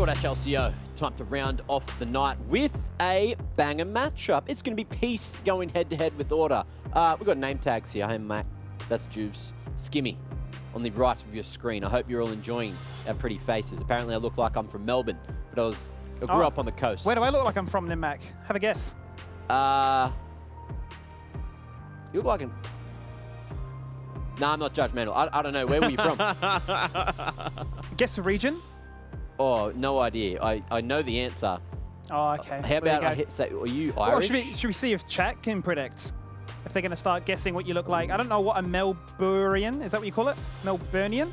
DoorDash LCO, time to round off the night with a banger matchup. It's going to be Peace going head-to-head with Order. We've got name tags here. Hey, Mac, that's Juice. Skimmy on the right of your screen. I hope you're all enjoying our pretty faces. Apparently, I look like I'm from Melbourne, but I grew up on the coast. Where do I look like I'm from then, Mac? Have a guess. You look like an... Nah, I'm not judgmental. I don't know. Where were you from? Guess the region? Oh, no idea. I know the answer. Oh, okay. How about I say, are you Irish? Should we see if chat can predict? If they're going to start guessing what you look like. I don't know what a Melburnian, is that what you call it? Melburnian?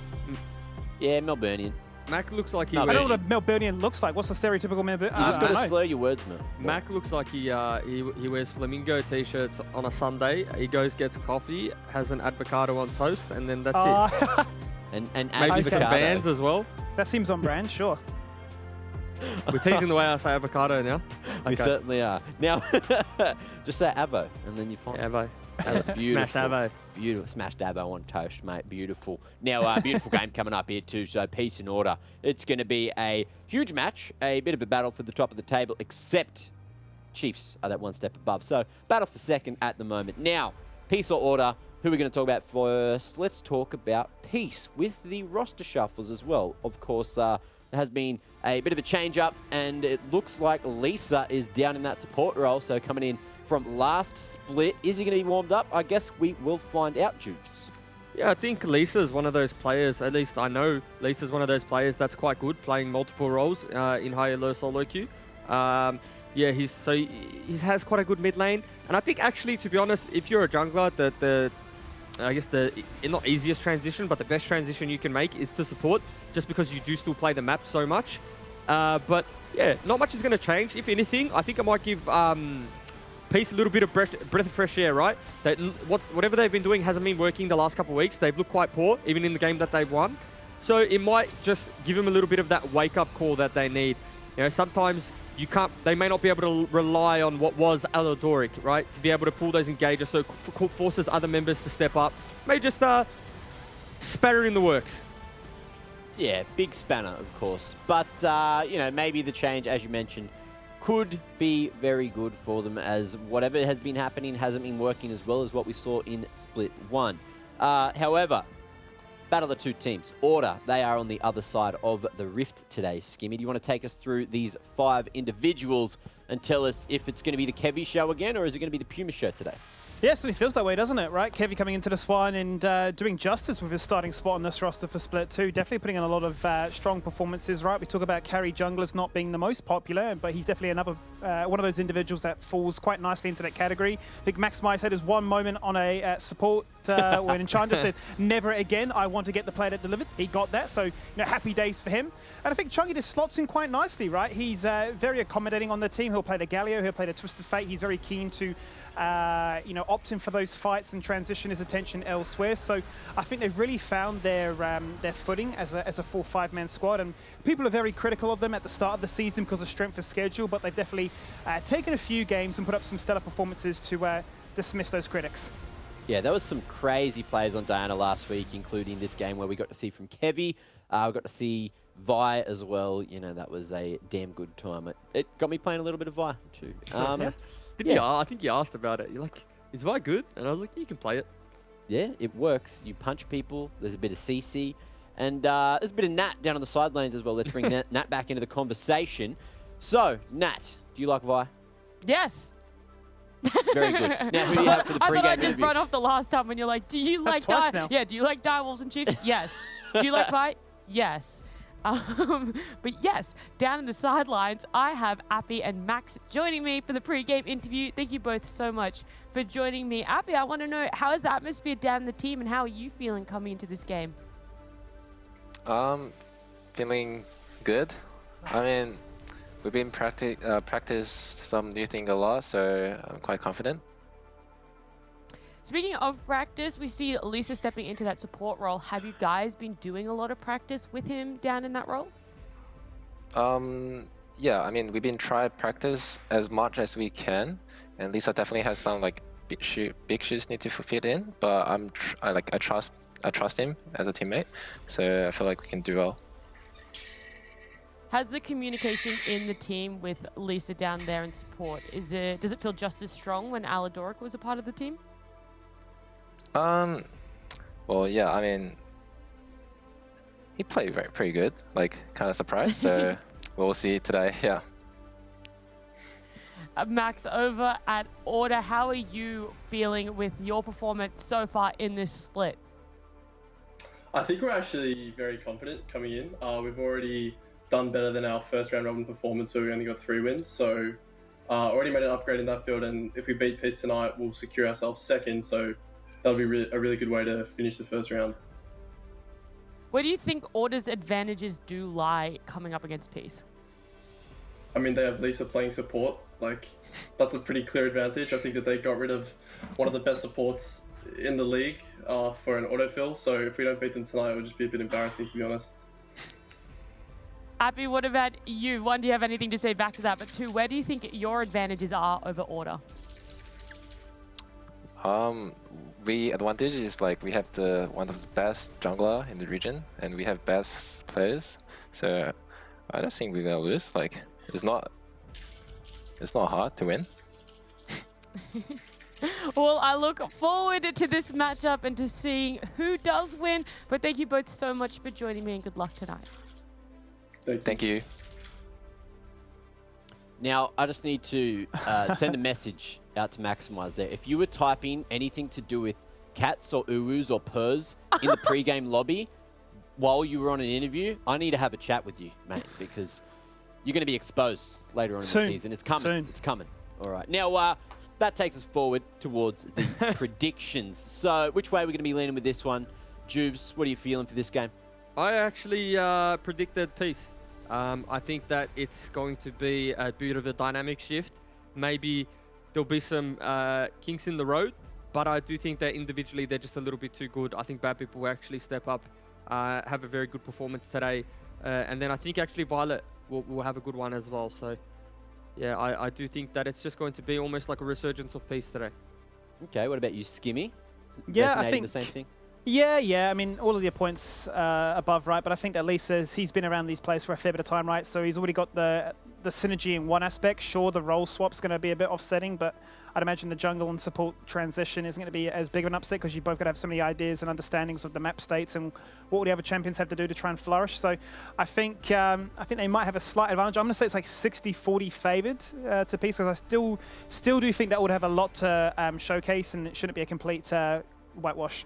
Yeah, Melburnian. Mac looks like he I wears... don't know what a Melburnian looks like. What's the stereotypical Melburnian? You just got to slur your words, man. Mac looks like he wears flamingo t-shirts on a Sunday. He goes, gets coffee, has an avocado on toast, and then that's it. And maybe some bands as well. That seems on brand, sure. We're teasing the way I say avocado now. Okay. We certainly are. Now, just say Avo, and then you find Avo. Beautiful. Smashed Avo. Beautiful. Smashed Avo on toast, mate. Beautiful. Now, beautiful game coming up here too, so Peace and Order. It's going to be a huge match, a bit of a battle for the top of the table, except Chiefs are that one step above. So, battle for second at the moment. Now, Peace or Order, who are we going to talk about first? Let's talk about Peace with the roster shuffles as well. Of course, there has been a bit of a change-up, and it looks like Lisa is down in that support role, so coming in from last split. Is he going to be warmed up? I guess we will find out, Juice. Yeah, I think Lisa's one of those players, at least I know Lisa's one of those players that's quite good playing multiple roles in higher low solo queue. Yeah, he has quite a good mid lane. And I think actually, to be honest, if you're a jungler, I guess the not easiest transition, but the best transition you can make is to support, just because you do still play the map so much. But yeah, not much is going to change. If anything, I think I might give Peace a little bit of breath of fresh air, right? Whatever they've been doing hasn't been working the last couple of weeks. They've looked quite poor, even in the game that they've won. So it might just give them a little bit of that wake-up call that they need. You know, sometimes they may not be able to rely on what was Aladoric, right? To be able to pull those engages, so forces other members to step up. May just spatter in the works. Yeah, big spanner, of course. But, you know, maybe the change, as you mentioned, could be very good for them, as whatever has been happening hasn't been working as well as what we saw in Split 1. However, battle of the two teams. Order, they are on the other side of the rift today. Skimmy, do you want to take us through these 5 individuals and tell us if it's going to be the Kevy show again, or is it going to be the Puma show today? Yeah, it feels that way, doesn't it, right? Kevy coming into the Swine and doing justice with his starting spot on this roster for Split 2. Definitely putting in a lot of strong performances, right? We talk about carry junglers not being the most popular, but he's definitely another one of those individuals that falls quite nicely into that category. I think Max Mai said his one moment on a support when Enchanter said, never again, I want to get the play that delivered. He got that, so you know, happy days for him. And I think Chunky just slots in quite nicely, right? He's very accommodating on the team. He'll play the Galio, he'll play the Twisted Fate. He's very keen to you know, opt in for those fights and transition his attention elsewhere. So I think they've really found their footing as a full 5-man squad. And people are very critical of them at the start of the season because of strength of schedule, but they've definitely taken a few games and put up some stellar performances to dismiss those critics. Yeah, there was some crazy plays on Diana last week, including this game where we got to see from Kevy. We got to see Vi as well. You know, that was a damn good time. It got me playing a little bit of Vi too. I think you asked about it. You're like, is Vi good? And I was like, you can play it. Yeah, it works. You punch people. There's a bit of CC. And there's a bit of Nat down on the sidelines as well. Let's bring Nat back into the conversation. So, Nat, do you like Vi? Yes. Very good. Now, who do you have for the pre-game I thought I just interview? run off the last time when you're like, do you like now. do you like direwolves and chiefs? Yes. Do you like Vi? Yes. But yes, down in the sidelines, I have Appy and Max joining me for the pre-game interview. Thank you both so much for joining me. Appy, I want to know, how is the atmosphere down in the team and how are you feeling coming into this game? Feeling good. I mean, we've been practice some new thing a lot, so I'm quite confident. Speaking of practice, we see Lisa stepping into that support role. Have you guys been doing a lot of practice with him down in that role? Yeah, I mean, we've been trying practice as much as we can, and Lisa definitely has some like big shoes need to fit in. But I trust him as a teammate, so I feel like we can do well. Has the communication in the team with Lisa down there in support, does it feel just as strong when Aladoric was a part of the team? Well, yeah, I mean, he played pretty good, like kind of surprised, so we'll see today, yeah. Max, over at Order, how are you feeling with your performance so far in this split? I think we're actually very confident coming in. We've already done better than our first round robin performance where we only got 3 wins, so already made an upgrade in that field, and if we beat Peace tonight, we'll secure ourselves second, so that'll be a really good way to finish the first round. Where do you think Order's advantages do lie coming up against Peace? I mean, they have Lisa playing support, like, that's a pretty clear advantage. I think that they got rid of one of the best supports in the league for an autofill, so if we don't beat them tonight, it would just be a bit embarrassing, to be honest. Appy, what about you? 1, do you have anything to say back to that? But 2, where do you think your advantages are over Order? We advantage is like we have one of the best jungler in the region, and we have best players. So I don't think we're gonna lose. Like it's not hard to win. Well, I look forward to this matchup and to seeing who does win. But thank you both so much for joining me, and good luck tonight. Thank you. Now, I just need to send a message out to Maximize there. If you were typing anything to do with cats or uwus or purrs in the pre-game lobby while you were on an interview, I need to have a chat with you, mate, because you're going to be exposed later on in the season. It's coming. Soon. It's coming. All right. Now, that takes us forward towards the predictions. So, which way are we going to be leaning with this one? Jubes, what are you feeling for this game? I actually predicted Peace. I think that it's going to be a bit of a dynamic shift. Maybe there'll be some kinks in the road, but I do think that individually they're just a little bit too good. I think Bad People will actually step up, have a very good performance today. And then I think actually Violet will have a good one as well. So, yeah, I do think that it's just going to be almost like a resurgence of Peace today. Okay, what about you, Skimmy? Yeah, I Resonating think the same thing? Yeah. I mean, all of your points above, right? But I think that Lisa's, he's been around these players for a fair bit of time, right? So he's already got the synergy in one aspect. Sure, the role swap's going to be a bit offsetting, but I'd imagine the jungle and support transition isn't going to be as big of an upset because you've both got to have so many ideas and understandings of the map states and what all the other champions have to do to try and flourish. So I think they might have a slight advantage. I'm going to say it's like 60-40 favoured to Peace, because I still do think that would have a lot to showcase, and it shouldn't be a complete whitewash.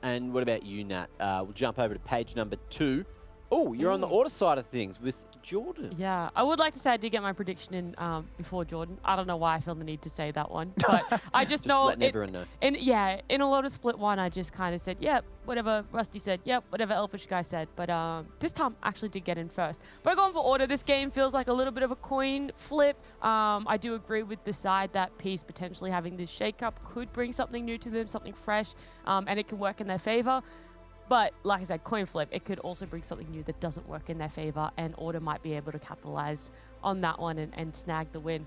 And what about you, Nat? We'll jump over to page number 2. Oh, you're on the order side of things with Jordan. Yeah, I would like to say I did get my prediction in before Jordan. I don't know why I feel the need to say that one, but I just know. Letting everyone know. In a lot of split one, I just kind of said, yep, whatever Rusty said, yep, whatever Elfish guy said. But this time, I actually did get in first. But I go on for order. This game feels like a little bit of a coin flip. I do agree with the side that Peace potentially having this shake-up could bring something new to them, something fresh, and it can work in their favor. But like I said, coin flip, it could also bring something new that doesn't work in their favor, and Order might be able to capitalize on that one and snag the win.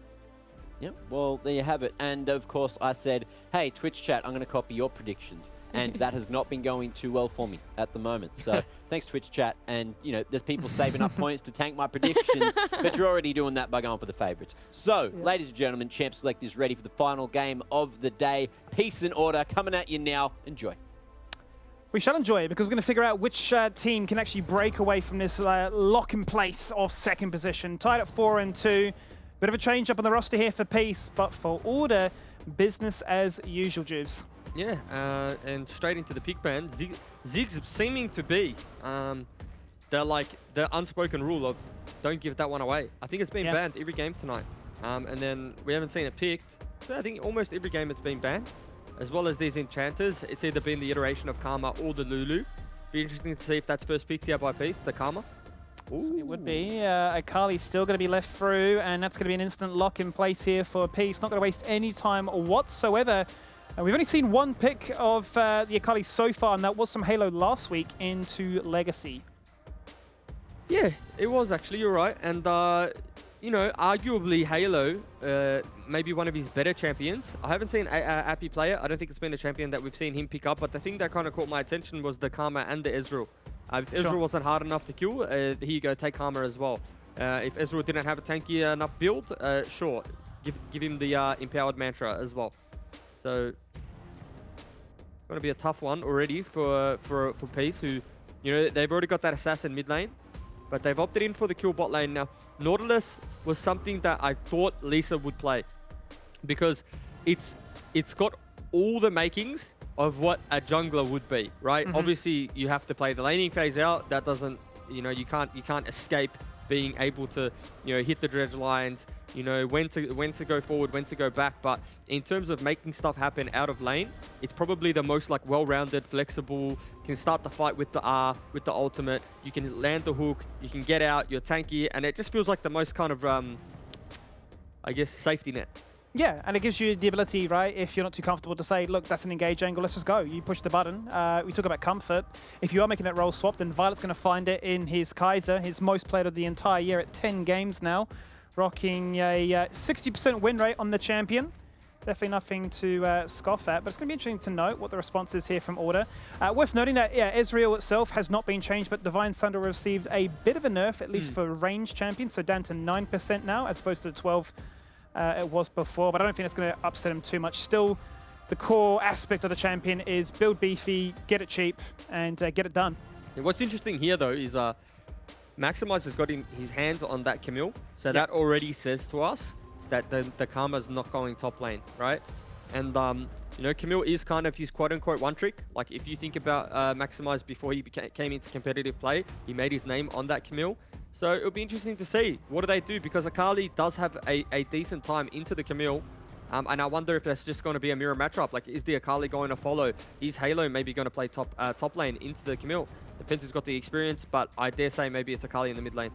Yep, well, there you have it. And of course, I said, hey, Twitch chat, I'm going to copy your predictions. And that has not been going too well for me at the moment. So thanks, Twitch chat. And, you know, there's people saving up points to tank my predictions, but you're already doing that by going for the favorites. So, ladies and gentlemen, Champ Select is ready for the final game of the day. Peace and Order coming at you now. Enjoy. We shall enjoy it, because we're going to figure out which team can actually break away from this lock in place of second position. Tied at 4-2. Bit of a change up on the roster here for Peace, but for Order, business as usual, Juves. Yeah, and straight into the pick ban. Ziggs seeming to be the unspoken rule of don't give that one away. I think it's been banned every game tonight. And then we haven't seen it picked. So I think almost every game it's been banned. As well as these enchanters, it's either been the iteration of Karma or the Lulu. Be interesting to see if that's first picked here by Peace, the Karma. So it would be. Akali's still going to be left through, and that's going to be an instant lock in place here for Peace. Not going to waste any time whatsoever. We've only seen one pick of the Akali so far, and that was from Halo last week into Legacy. Yeah, it was actually, you're right. And, you know, arguably Halo, maybe one of his better champions. I haven't seen Appy play it. I don't think it's been a champion that we've seen him pick up, but the thing that kind of caught my attention was the Karma and the Ezreal. If Ezreal wasn't hard enough to kill, here you go, take Karma as well. If Ezreal didn't have a tanky enough build, sure, give him the empowered mantra as well. So going to be a tough one already for Peace, who, you know, they've already got that assassin mid lane, but they've opted in for the kill bot lane. Now, Nautilus was something that I thought Lisa would play because it's got all the makings of what a jungler would be, right? Obviously, you have to play the laning phase out. That doesn't, you know, you can't escape being able to, you know, hit the dredge lines, you know, when to go forward, when to go back. But in terms of making stuff happen out of lane, it's probably the most like well-rounded, flexible, can start the fight with the R, with the ultimate, you can land the hook, you can get out, you're tanky, and it just feels like the most kind of, I guess, safety net. Yeah, and it gives you the ability, right, if you're not too comfortable to say, look, that's an engage angle, let's just go. You push the button. We talk about comfort. If you are making that role swap, then Violet's going to find it in his Kaiser, his most played of the entire year at 10 games now, rocking a 60% win rate on the champion. Definitely nothing to scoff at, but it's going to be interesting to note what the response is here from Order. Worth noting that, yeah, Ezreal itself has not been changed, but Divine Thunder received a bit of a nerf, at least for range champions, so down to 9% now, as opposed to 12 it was before, but I don't think it's going to upset him too much. Still, the core aspect of the champion is build beefy, get it cheap, and get it done. And what's interesting here, though, is Maximize has got his hands on that Camille, so that already says to us that the Karma's not going top lane, right? And, you know, Camille is kind of his quote-unquote one-trick. Like, if you think about Maximize before he came into competitive play, he made his name on that Camille. So it'll be interesting to see what do they do, because Akali does have a decent time into the Camille. And I wonder if that's just going to be a mirror matchup. Like, is the Akali going to follow? Is Halo maybe going to play top lane into the Camille? Depends who's got the experience, but I dare say maybe it's Akali in the mid lane.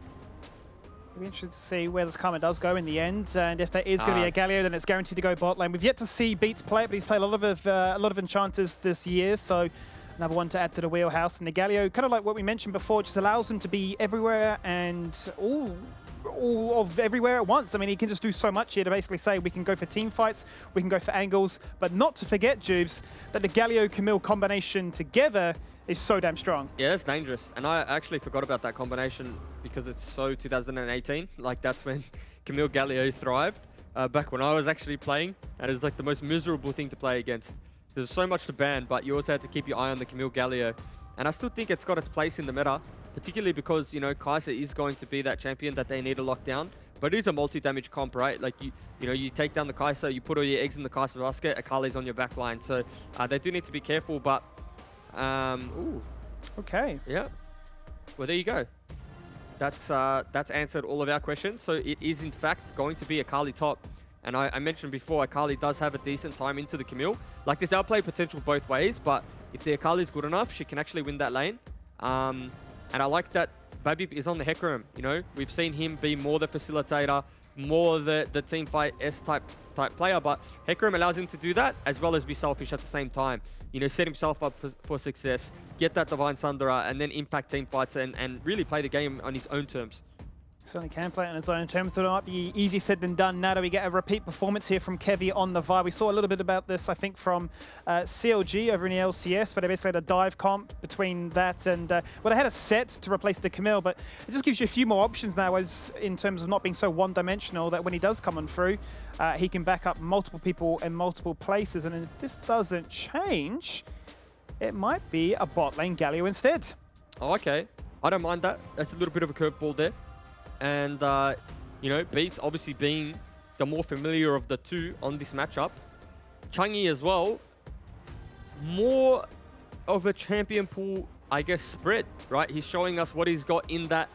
It'll be interesting to see where this Karma does go in the end, and if there is going to be a Galio, then it's guaranteed to go bot lane. We've yet to see Beats play it, but he's played a lot of enchanters this year, so another one to add to the wheelhouse. And the Galio, kind of like what we mentioned before, just allows him to be everywhere and all of everywhere at once. I mean, he can just do so much here to basically say we can go for team fights, we can go for angles, but not to forget, Jubes, that the Galio-Camille combination together is so damn strong. Yeah, it's dangerous. And I actually forgot about that combination because it's so 2018. Like, that's when Camille Galio thrived, back when I was actually playing. And it's like the most miserable thing to play against. There's so much to ban, but you also had to keep your eye on the Camille Galio. And I still think it's got its place in the meta, particularly because, you know, Kaiser is going to be that champion that they need to lock down. But it is a multi-damage comp, right? Like, you know, you take down the Kaiser, you put all your eggs in the Kaiser basket, Akali's on your back line. So they do need to be careful, but... ooh. Okay. Yeah. Well, there you go. That's answered all of our questions. So it is, in fact, going to be Akali top. And I mentioned before, Akali does have a decent time into the Camille. Like, there's outplay potential both ways, but if the Akali is good enough, she can actually win that lane. And I like that Babib is on the Hecarim, you know? We've seen him be more the facilitator, more the team fight S-type player, but Hecarim allows him to do that, as well as be selfish at the same time. You know, set himself up for success, get that Divine Sundara, and then impact team fights and really play the game on his own terms. Certainly can play it on his own terms, so it might be easier said than done. Now do we get a repeat performance here from Kevy on the Vi? We saw a little bit about this, I think, from CLG over in the LCS, where they basically had a dive comp between that and, well, they had a set to replace the Camille, but it just gives you a few more options now as in terms of not being so one-dimensional, that when he does come on through, he can back up multiple people in multiple places. And if this doesn't change, it might be a bot lane Galio instead. Oh, okay. I don't mind that. That's a little bit of a curveball there. And, you know, Beats obviously being the more familiar of the two on this matchup. Changi as well, more of a champion pool, I guess, spread, right? He's showing us what he's got in that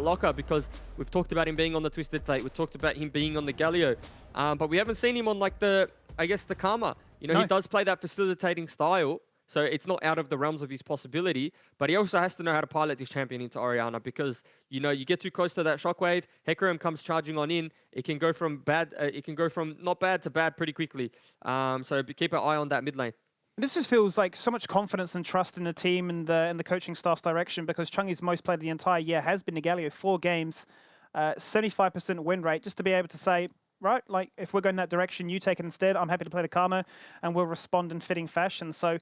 locker, because we've talked about him being on the Twisted Fate. We've talked about him being on the Galio. But we haven't seen him on, like, the Karma. You know, No. He does play that facilitating style. So it's not out of the realms of his possibility, but he also has to know how to pilot this champion into Orianna, because, you know, you get too close to that shockwave, Hecarim comes charging on in, it can go from not bad to bad pretty quickly. So keep an eye on that mid lane. This just feels like so much confidence and trust in the team and the coaching staff's direction, because Chungi's most played the entire year has been Galio, 4 games, 75% win rate, just to be able to say, right, like, if we're going that direction, you take it instead. I'm happy to play the Karma, and we'll respond in fitting fashion. So,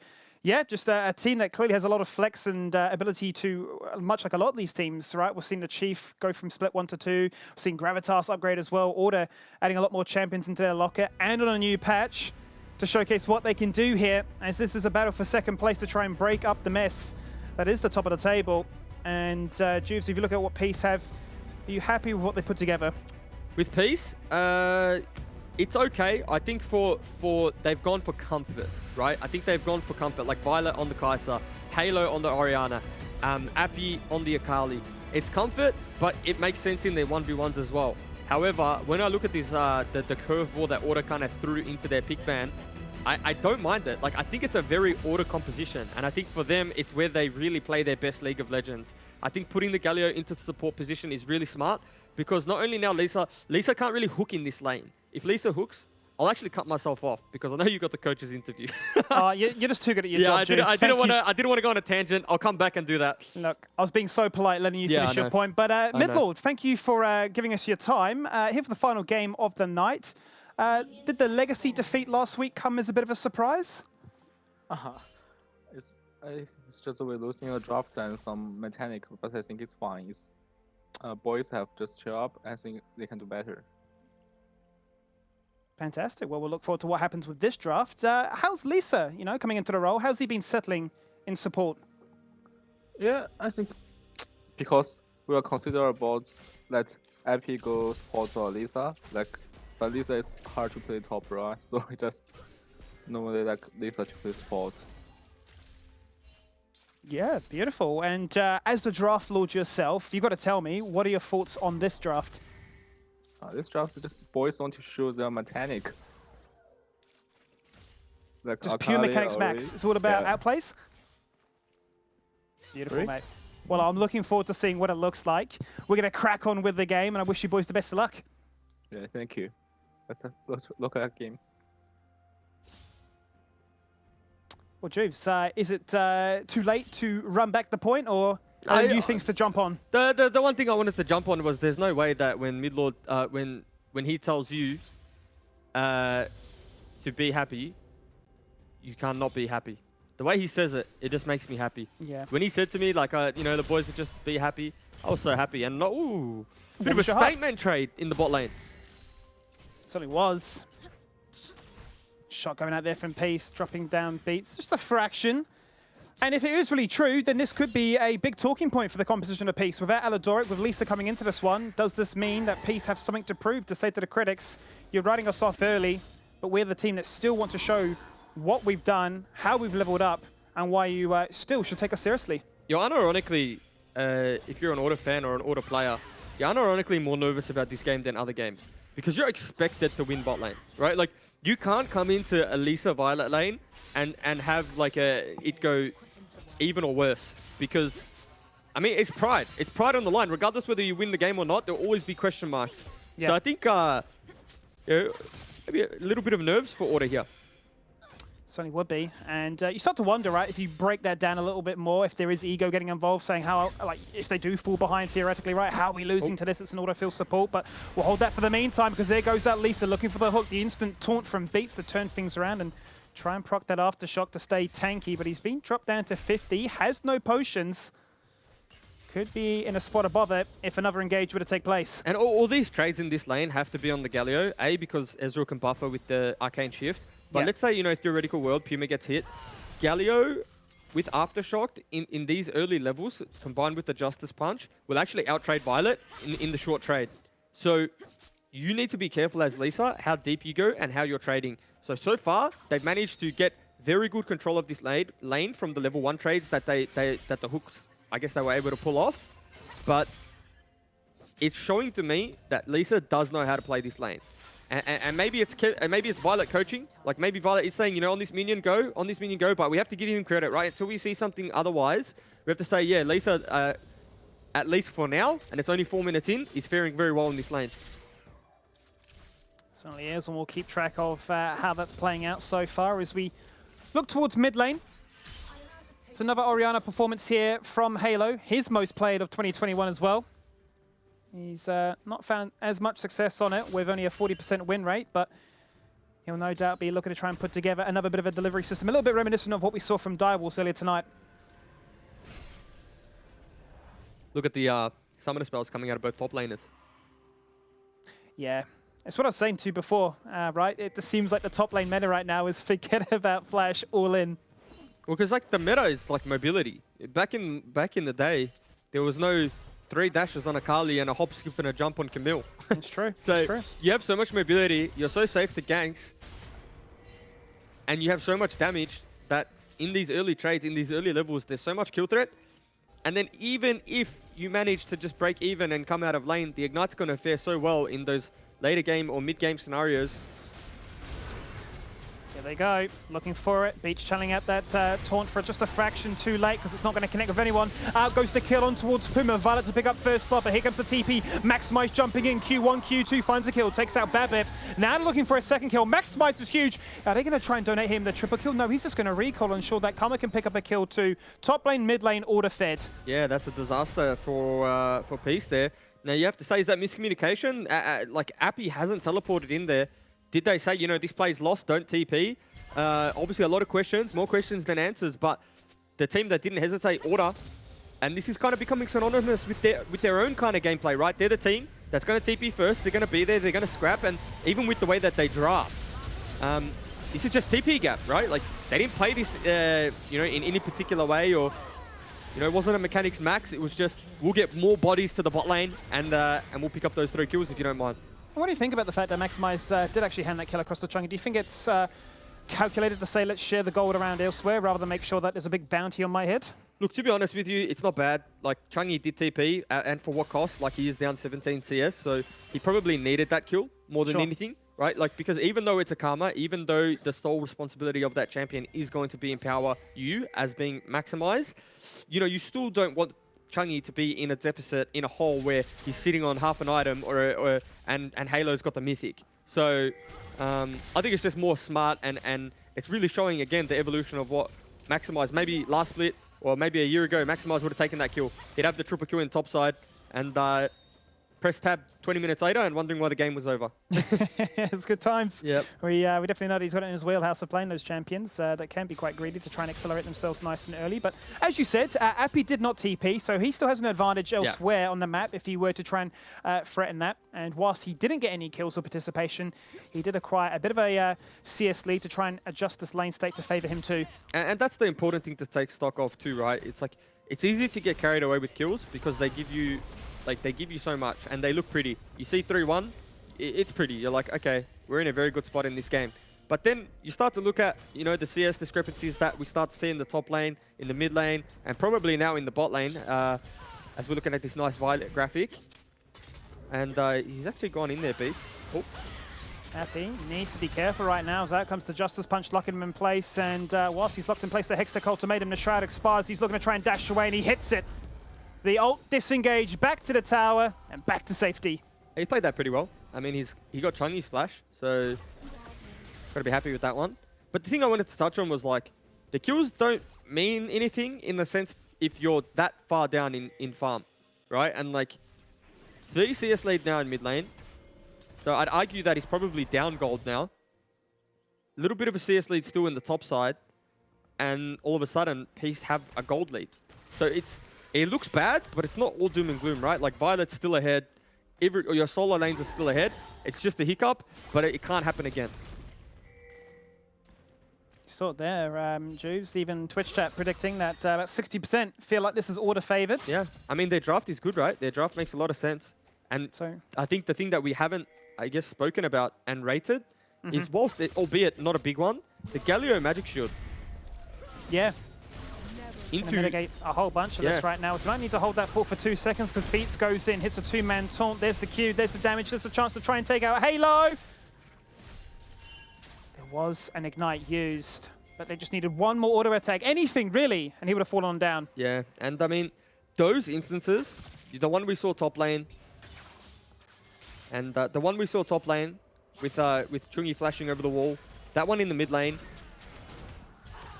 Yeah, just a team that clearly has a lot of flex and ability to, much like a lot of these teams, right? We've seen the Chief go from split 1 to 2. We've seen Gravitas upgrade as well. Order adding a lot more champions into their locker and on a new patch to showcase what they can do here, as this is a battle for second place to try and break up the mess that is the top of the table. And Juves, if you look at what Peace have, are you happy with what they put together? With Peace, it's okay. I think for they've gone for comfort, right? I think they've gone for comfort, like Violet on the Kai'Sa, Halo on the Orianna, Appy on the Akali. It's comfort, but it makes sense in their 1v1s as well. However, when I look at this, the curveball that Order kind of threw into their pick band, I don't mind it. Like, I think it's a very Order composition, and I think for them, it's where they really play their best League of Legends. I think putting the Galio into the support position is really smart, because not only now Lisa can't really hook in this lane. If Lisa hooks, I'll actually cut myself off, because I know you got the coach's interview. You're just too good at your job, Juice. I didn't want to go on a tangent. I'll come back and do that. Look, I was being so polite, letting you finish your point. But Midlord, thank you for giving us your time. Here for the final game of the night. Did the Legacy defeat last week come as a bit of a surprise? It's just we're losing a draft and some mechanic, but I think it's fine. Boys have just chill up. I think they can do better. Fantastic. Well, we'll look forward to what happens with this draft. How's Lisa, coming into the role? How's he been settling in support? Yeah, I think because we are consider about let Epi go support Lisa, but Lisa is hard to play top, right? So we just normally like Lisa to play support. Yeah, beautiful. And as the draft lord yourself, you've got to tell me, what are your thoughts on this draft? This draft is just boys want to show their mechanic. Like Just Akali, pure mechanics Ori. max. It's all about outplays? Beautiful, Really? mate. Well, I'm looking forward to seeing what it looks like. We're going to crack on with the game, and I wish you boys the best of luck. Yeah, thank you. Let's look at that game. Well, Juves, is it too late to run back the point, or are there new things to jump on? The one thing I wanted to jump on was there's no way that when Midlord, when he tells you to be happy, you can't not be happy. The way he says it, it just makes me happy. Yeah. When he said to me, like, the boys would just be happy, I was so happy. And, ooh, bit of a was your heart? statement trade in the bot lane. Certainly was. Shot going out there from Peace, dropping down beats, just a fraction. And if it is really true, then this could be a big talking point for the composition of Peace. Without Aladoric, with Lisa coming into this one, does this mean that Peace have something to prove to say to the critics, you're writing us off early, but we're the team that still want to show what we've done, how we've leveled up, and why you still should take us seriously? You're unironically, if you're an Order fan or an Order player, you're unironically more nervous about this game than other games. Because you're expected to win bot lane, right? Like, you can't come into a Lisa Violet lane and have like it go even or worse. Because, I mean, it's pride. It's pride on the line. Regardless whether you win the game or not, there'll always be question marks. Yeah. So I think maybe a little bit of nerves for Order here. Certainly would be. And you start to wonder, right, if you break that down a little bit more, if there is ego getting involved, saying how, like, if they do fall behind theoretically, right, how are we losing to this? It's an autofill support, but we'll hold that for the meantime, because there goes that Lisa looking for the hook, the instant taunt from Beats to turn things around and try and proc that aftershock to stay tanky, but he's been dropped down to 50, has no potions. Could be in a spot above it if another engage were to take place. And all these trades in this lane have to be on the Galio, A, because Ezreal can buffer with the Arcane Shift. But let's say, theoretical world, Puma gets hit. Galio with Aftershock in these early levels, combined with the Justice Punch, will actually outtrade Violet in the short trade. So you need to be careful as Lisa how deep you go and how you're trading. So far, they've managed to get very good control of this lane from the level 1 trades that that the hooks, I guess they were able to pull off. But it's showing to me that Lisa does know how to play this lane. And maybe it's Violet coaching. Like, maybe Violet is saying, on this minion go, but we have to give him credit, right? Until we see something otherwise, we have to say, yeah, Lisa, at least for now, and it's only 4 minutes in, is faring very well in this lane. Certainly is, and we'll keep track of how that's playing out so far as we look towards mid lane. It's another Orianna performance here from Halo, his most played of 2021 as well. He's not found as much success on it with only a 40% win rate, but He'll no doubt be looking to try and put together another bit of a delivery system, a little bit reminiscent of what we saw from Direwolves earlier tonight. Look at the summoner spells coming out of both top laners. Yeah, it's what I was saying to you before, right? It just seems like the top lane meta right now is forget about Flash, all in. Well, because like the meta is like mobility. Back in the day, there was no 3 dashes on a Kali and a hop, skip, and a jump on Camille. It's true. So it's true. you have so much mobility, you're so safe to ganks, and you have so much damage that in these early trades, in these early levels, there's so much kill threat. And then even if you manage to just break even and come out of lane, the Ignite's going to fare so well in those later game or mid-game scenarios. Here they go, looking for it. Beach channeling out that taunt for just a fraction too late because it's not going to connect with anyone. Out goes the kill on towards Puma. Violet to pick up first blood, but here comes the TP. Maximize jumping in. Q1, Q2 finds a kill, takes out Babip. Now looking for a second kill. Maximize is huge. Are they going to try and donate him the triple kill? No, he's just going to recall and ensure that Karma can pick up a kill too. Top lane, mid lane, order fed. Yeah, that's a disaster for Peace there. Now you have to say, is that miscommunication? Like Appy hasn't teleported in there. Did they say, you know, this play's lost, don't TP? Obviously a lot of questions, more questions than answers, but the team that didn't hesitate, Order, and this is kind of becoming synonymous with their own kind of gameplay, right? They're the team that's going to TP first, they're going to be there, they're going to scrap, and even with the way that they draft, this is just TP gap, right? Like, they didn't play this, you know, in any particular way, or, you know, it wasn't a mechanics max, it was just, we'll get more bodies to the bot lane, and we'll pick up those 3 kills if you don't mind. What do you think about the fact that Maximize did actually hand that kill across the Chunky? Do you think it's calculated to say, let's share the gold around elsewhere, rather than make sure that there's a big bounty on my head? Look, to be honest with you, it's not bad. Like, Chungy did TP, and for what cost? Like, he is down 17 CS, so he probably needed that kill more than anything, right? Like, because even though it's a Karma, even though the sole responsibility of that champion is going to be empower you as being Maximize, you know, you still don't want Chungy to be in a deficit in a hole where he's sitting on half an item and Halo's got the mythic. So I think it's just more smart and it's really showing again the evolution of what Maximize, maybe last split or maybe a year ago, Maximize would have taken that kill. He'd have the triple kill in top side and press tab 20 minutes later and wondering why the game was over. It's good times. Yep. We definitely know that he's got it in his wheelhouse of playing those champions that can be quite greedy to try and accelerate themselves nice and early. But as you said, Appy did not TP, so he still has an advantage elsewhere on the map if he were to try and threaten that. And whilst he didn't get any kills or participation, he did acquire a bit of a CS lead to try and adjust this lane state to favor him too. And that's the important thing to take stock of too, right? It's like, it's easy to get carried away with kills because they give you so much and they look pretty. You see 3-1, it's pretty. You're like, okay, we're in a very good spot in this game. But then you start to look at, you know, the CS discrepancies that we start to see in the top lane, in the mid lane, and probably now in the bot lane, as we're looking at this nice Violet graphic. And he's actually gone in there, Beats. Oh. Appy needs to be careful right now as out comes the Justice Punch locking him in place. And whilst he's locked in place, the Hextech Ultimatum, the Shroud expires. He's looking to try and dash away and he hits it. The ult disengaged, back to the tower, and back to safety. He played that pretty well. I mean, he got Chungy's flash, so gotta be happy with that one. But the thing I wanted to touch on was like, the kills don't mean anything in the sense if you're that far down in farm, right? And like, 30 CS lead now in mid lane. So I'd argue that he's probably down gold now. A little bit of a CS lead still in the top side, and all of a sudden, Peace have a gold lead. So it looks bad, but it's not all doom and gloom, right? Like, Violet's still ahead. Your solo lanes are still ahead. It's just a hiccup, but it can't happen again. Saw it there, Juves, even Twitch chat predicting that about 60% feel like this is order favored. Yeah, I mean, their draft is good, right? Their draft makes a lot of sense. And so I think the thing that we haven't, I guess, spoken about and rated is, whilst it, albeit not a big one, the Galio Magic Shield. Yeah. Into mitigate a whole bunch of this right now. So I need to hold that fort for 2 seconds because Beats goes in, hits a 2-man taunt. There's the Q, there's the damage, there's the chance to try and take out Halo. There was an Ignite used, but they just needed one more auto attack, anything really, and he would have fallen down. Yeah, and I mean, those instances, the one we saw top lane, and the one we saw top lane with Chungy flashing over the wall, that one in the mid lane,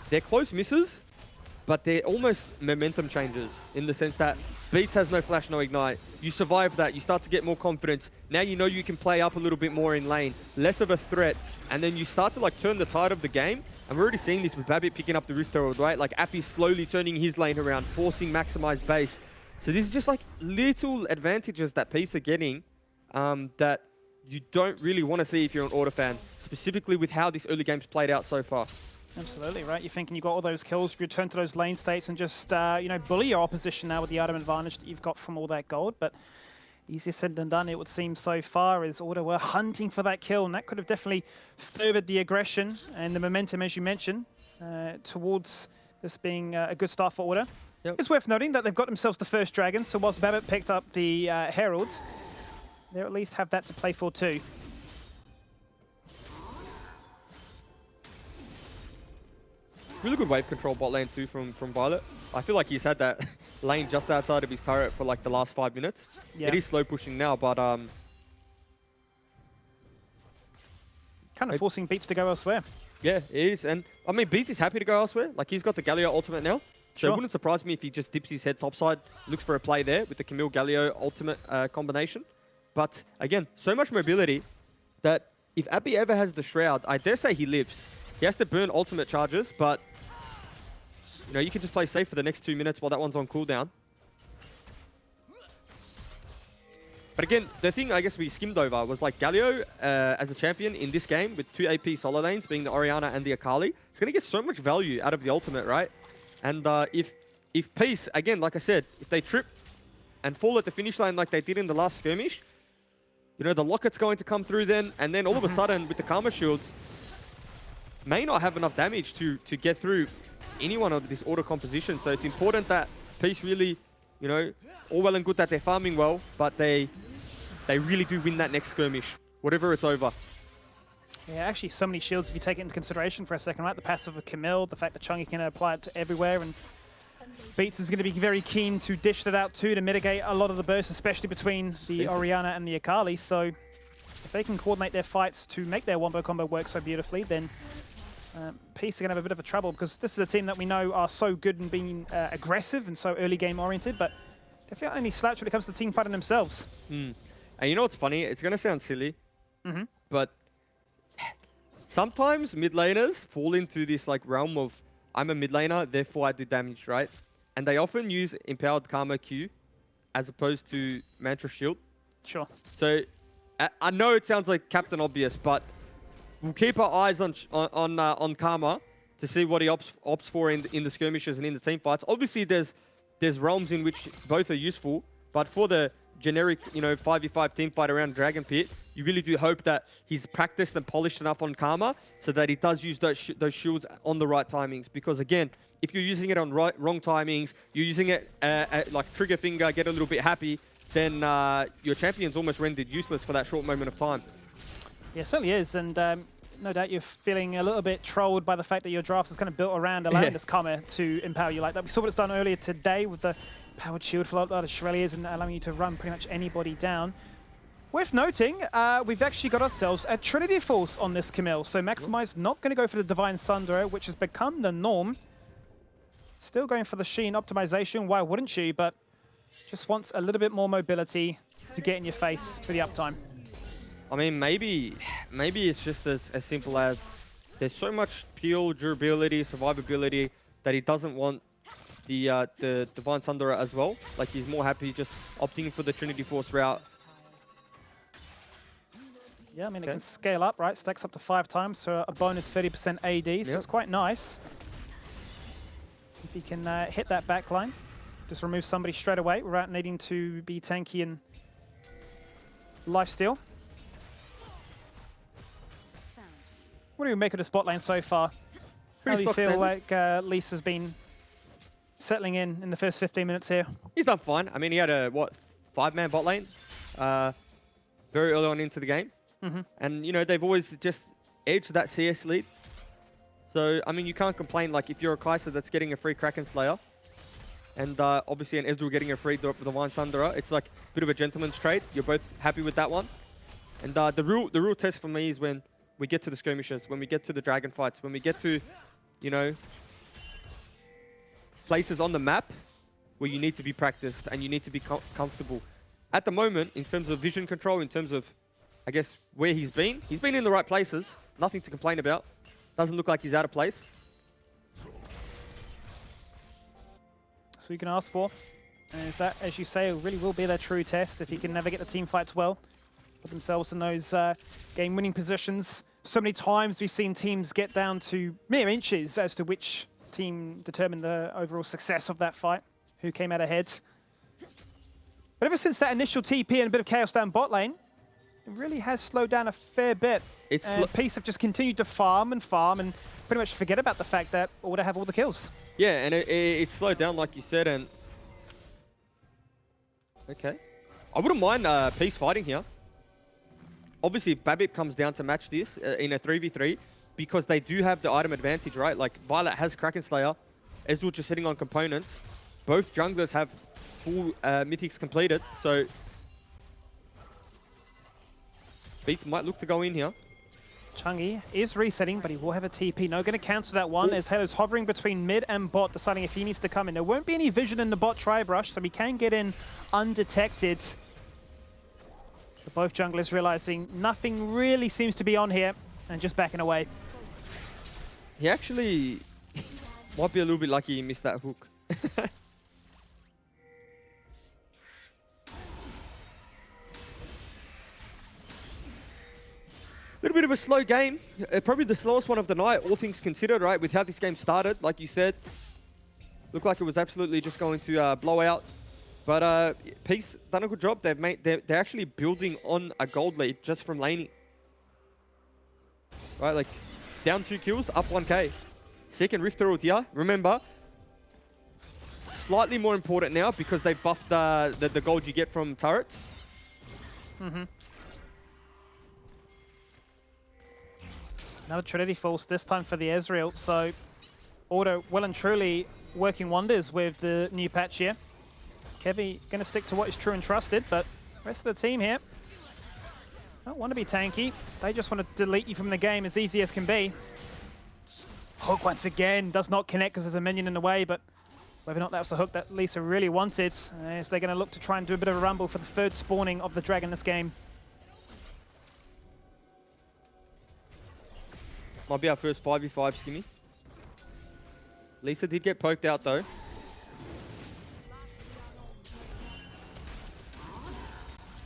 they're close misses, but they're almost momentum changes in the sense that Beats has no flash, no ignite. You survive that, you start to get more confidence. Now you know you can play up a little bit more in lane, less of a threat, and then you start to like turn the tide of the game. And we're already seeing this with Babbitt picking up the Rift Herald, right? Like Appy's slowly turning his lane around, forcing maximized base. So this is just like little advantages that Peace are getting that you don't really want to see if you're an Order fan, specifically with how this early game's played out so far. Absolutely, right? You're thinking you got all those kills, return to those lane states and just, you know, bully your opposition now with the item advantage that you've got from all that gold. But easier said than done, it would seem so far, as Order were hunting for that kill, and that could have definitely furthered the aggression and the momentum, as you mentioned, towards this being a good start for Order. Yep. It's worth noting that they've got themselves the first dragon, so whilst Babbitt picked up the Herald, they at least have that to play for too. Really good wave control bot lane too from Violet. I feel like he's had that lane just outside of his turret for like the last 5 minutes. Yeah. It is slow pushing now, but kind of forcing Beats to go elsewhere. yeah, it is. And I mean, Beats is happy to go elsewhere. Like he's got the Galio ultimate now. So Sure. it wouldn't surprise me if he just dips his head topside, looks for a play there with the Camille Galio ultimate combination. But again, so much mobility that if Appy ever has the Shroud, I dare say he lives. He has to burn ultimate charges, but you know, you can just play safe for the next 2 minutes while that one's on cooldown. But again, the thing I guess we skimmed over was like Galio as a champion in this game with 2 AP solo lanes being the Orianna and the Akali. It's going to get so much value out of the ultimate, right? And if Peace, again, like I said, if they trip and fall at the finish line like they did in the last skirmish, you know, the Locket's going to come through then, and then all of a sudden with the Karma Shields, may not have enough damage to get through anyone of this Order composition. So it's important that Peace really, you know, all well and good that they're farming well, but they really do win that next skirmish, whatever it's over. Yeah, actually, so many shields if you take it into consideration for a second, right? The passive of Camille, the fact that Chungy can apply it to everywhere, and Beats is going to be very keen to dish that out too to mitigate a lot of the bursts, especially between the Orianna and the Akali. So if they can coordinate their fights to make their wombo combo work so beautifully, then Peace are going to have a bit of a trouble, because this is a team that we know are so good in being aggressive and so early game oriented, but definitely only slouch when it comes to team fighting themselves. And you know what's funny? It's going to sound silly, but sometimes mid laners fall into this like realm of I'm a mid laner, therefore I do damage, right? And they often use Empowered Karma Q as opposed to Mantra Shield. Sure. So I know it sounds like Captain Obvious, but we'll keep our eyes on Karma to see what he opts for in the skirmishes and in the team fights. Obviously, there's realms in which both are useful, but for the generic, you know, 5v5 team fight around Dragon Pit, you really do hope that he's practiced and polished enough on Karma so that he does use those shields on the right timings. Because again, if you're using it on wrong timings, you're using it like trigger finger, get a little bit happy, then your champion's almost rendered useless for that short moment of time. Yeah, it certainly is, and no doubt you're feeling a little bit trolled by the fact that your draft is kind of built around allowing this Karma to empower you like that. We saw what it's done earlier today with the powered shield for a lot of Shurelliers and allowing you to run pretty much anybody down. Worth noting, we've actually got ourselves a Trinity Force on this Camille, so Maximize not going to go for the Divine Sunderer, which has become the norm. Still going for the Sheen optimization, why wouldn't she? But just wants a little bit more mobility to get in your face for the uptime. I mean, maybe it's just as simple as there's so much pure durability, survivability that he doesn't want the Divine Sunderer as well. Like he's more happy just opting for the Trinity Force route. Yeah, I mean, it can scale up, right? Stacks up to 5 times for a bonus 30% AD, so it's quite nice. If he can hit that backline, just remove somebody straight away without needing to be tanky and lifesteal. What do you make of the spot lane so far? How do you feel like Lisa's been settling in the first 15 minutes here? He's done fine. I mean, he had a, 5-man bot lane very early on into the game. And, you know, they've always just edged that CS lead. So, I mean, you can't complain. Like, if you're a Kai'Sa that's getting a free Kraken Slayer, and obviously an Ezreal getting a free Divine Sunderer, it's like a bit of a gentleman's trade. You're both happy with that one. And the real test for me is when we get to the skirmishes, when we get to the dragon fights, when we get to, you know, places on the map where you need to be practiced and you need to be comfortable. At the moment, in terms of vision control, in terms of, I guess, where he's been in the right places. Nothing to complain about. Doesn't look like he's out of place. So you can ask for. And is that, as you say, it really will be their true test if he can navigate the team fights well. Put themselves in those game-winning positions. So many times we've seen teams get down to mere inches as to which team determined the overall success of that fight, who came out ahead. But ever since that initial TP and a bit of chaos down bot lane, it really has slowed down a fair bit. And Peace have just continued to farm and pretty much forget about the fact that Order have all the kills. Yeah, and it slowed down, like you said, and... Okay. I wouldn't mind Peace fighting here. Obviously, if Babip comes down to match this in a 3v3, because they do have the item advantage, right? Like, Violet has Kraken Slayer, Ezreal just sitting on components. Both junglers have full mythics completed, so... Beats might look to go in here. Chungi is resetting, but he will have a TP. No, going to cancel that one as Halo's hovering between mid and bot, deciding if he needs to come in. There won't be any vision in the bot tri-brush, so he can get in undetected. But both junglers realizing nothing really seems to be on here and just backing away. He actually might be a little bit lucky he missed that hook. Little bit of a slow game. Probably the slowest one of the night, all things considered, right? With how this game started, like you said. Looked like it was absolutely just going to blow out. But Peace done a good job. They're actually building on a gold lead just from laning. Right, like down 2 kills, up 1k. Second Rift Herald here. Remember, slightly more important now because they buffed the gold you get from turrets. Another Trinity Force, this time for the Ezreal. So Order well and truly working wonders with the new patch here. Kevy going to stick to what is true and trusted, but the rest of the team here don't want to be tanky. They just want to delete you from the game as easy as can be. Hook once again does not connect because there's a minion in the way, but whether or not that was the hook that Lisa really wanted, as they're going to look to try and do a bit of a rumble for the third spawning of the dragon this game. Might be our first 5v5 skimmy. Lisa did get poked out though.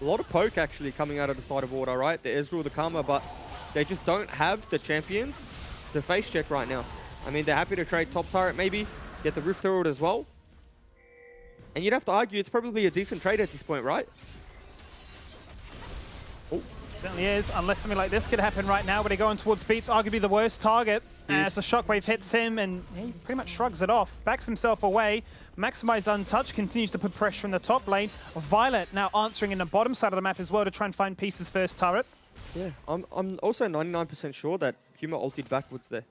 A lot of poke actually coming out of the side of Order, right? The Ezreal, the Karma, but they just don't have the champions to face check right now. I mean, they're happy to trade top turret maybe, get the Rift Herald as well. And you'd have to argue it's probably a decent trade at this point, right? Oh. Certainly is, unless something like this could happen right now, where they're going towards Beats, arguably the worst target, as the shockwave hits him, and he pretty much shrugs it off, backs himself away. Maximize Untouched continues to put pressure in the top lane. Violet now answering in the bottom side of the map as well to try and find Peace's first turret. Yeah, I'm also 99% sure that Puma ulted backwards there.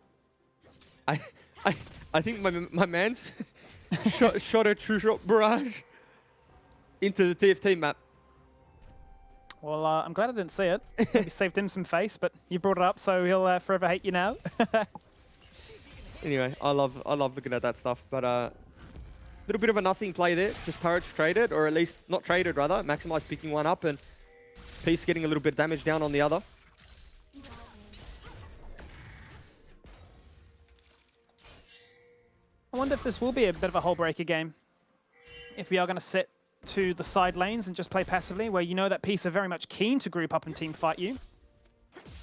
I think my man's shot a true shot barrage into the TFT map. Well, I'm glad I didn't see it. Maybe saved him some face, but you brought it up, so he'll forever hate you now. Anyway, I love looking at that stuff, but little bit of a nothing play there. Just turrets traded, or at least not traded rather. Maximize picking one up, and Peace getting a little bit of damage down on the other. I wonder if this will be a bit of a hull-breaker game. If we are going to sit to the side lanes and just play passively, where you know that Peace are very much keen to group up and team fight you.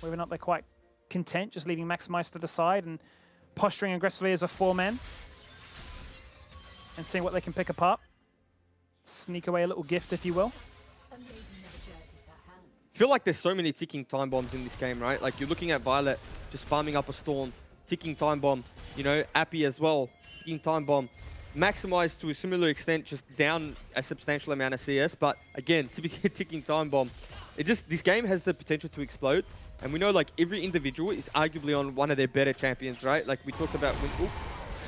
Whether or not they're quite content just leaving Maximize to the side and posturing aggressively as a 4-man. And seeing what they can pick apart. Sneak away a little gift, if you will. I feel like there's so many ticking time bombs in this game, right? Like, you're looking at Violet just farming up a Storm, ticking time bomb. You know, Appy as well, ticking time bomb. Maximize to a similar extent, just down a substantial amount of CS. But again, typically ticking time bomb. This game has the potential to explode. And we know, like, every individual is arguably on one of their better champions, right? Like we talked about Winkle.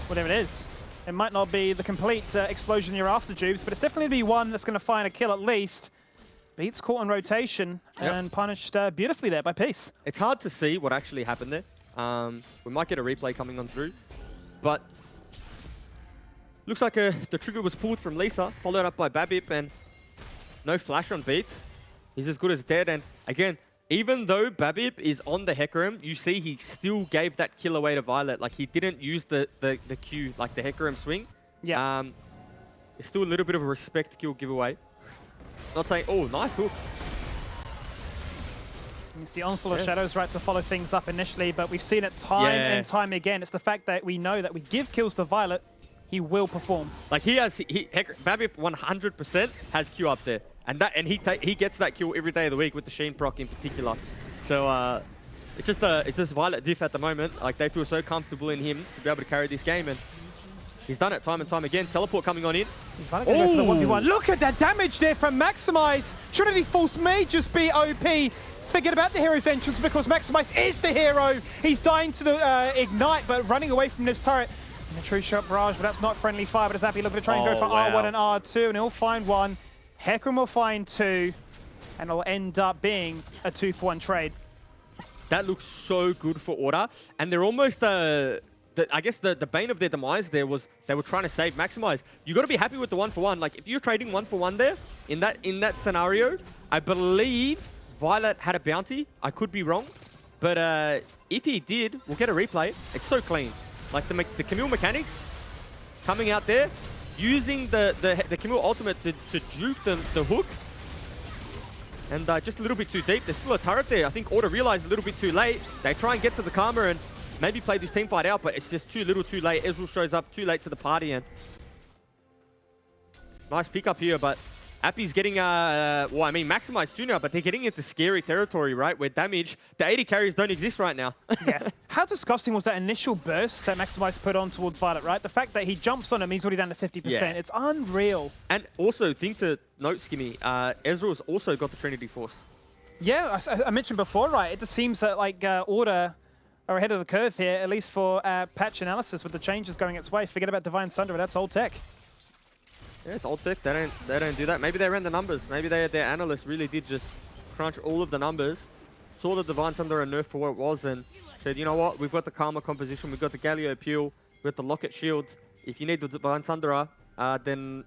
Whatever it is. It might not be the complete explosion you're after, Jubes, but it's definitely going to be one that's going to find a kill at least. Beats caught on rotation and punished beautifully there by Peace. It's hard to see what actually happened there. We might get a replay coming on through. But Looks like the trigger was pulled from Lisa, followed up by Babip, and no flash on Beats. He's as good as dead. And again, even though Babip is on the Hecarim, you see he still gave that kill away to Violet. Like, he didn't use the Q, like the Hecarim swing. Yeah. It's still a little bit of a respect kill giveaway. Not saying, oh, nice hook. It's the Onslaught of Shadows, right, to follow things up initially, but we've seen it time and time again. It's the fact that we know that we give kills to Violet, he will perform. Like, Babip 100% has Q up there. And he gets that kill every day of the week with the Sheen proc in particular. So it's just Violet diff at the moment. Like, they feel so comfortable in him to be able to carry this game, and he's done it time and time again. Teleport coming on in. He's going to go for the 1v1. Look at that damage there from Maximize. Trinity Force may just be OP. Forget about the hero's entrance because Maximize is the hero. He's dying to the Ignite, but running away from this turret. And the True Shot Barrage, but that's not friendly fire, but it's Appy looking to try and go for R1 and R2, and he'll find one. Hecarim will find two, and it'll end up being a 2-for-1 trade. That looks so good for Order, and they're almost I guess the bane of their demise there was they were trying to save Maximize. You got to be happy with the 1-for-1. Like, if you're trading 1-for-1 there in that scenario, I believe Violet had a bounty. I could be wrong, but if he did, we'll get a replay. It's so clean. Like, the Camille mechanics coming out there, using the Camille ultimate to juke the hook, and just a little bit too deep. There's still a turret there. I think Order realized a little bit too late. They try and get to the Karma and maybe play this team fight out, but it's just too little too late. Ezreal shows up too late to the party, and nice pick up here, but Appy's getting, well, I mean, Maximize too now, but they're getting into scary territory, right? Where damage, the 80 carries don't exist right now. Yeah. How disgusting was that initial burst that Maximize put on towards Violet, right? The fact that he jumps on him, he's already down to 50%. Yeah. It's unreal. And also, thing to note, Skimmy, Ezreal's also got the Trinity Force. Yeah, I mentioned before, right? It just seems that, like, Order are ahead of the curve here, at least for patch analysis with the changes going its way. Forget about Divine Sunder, but that's old tech. Yeah, it's old tech. They don't do that. Maybe they ran the numbers. Maybe their analysts really did just crunch all of the numbers, saw the Divine Thunder and nerf for what it was, and said, you know what? We've got the Karma composition. We've got the Galio Peel. We've got the Locket Shields. If you need the Divine Thunderer, then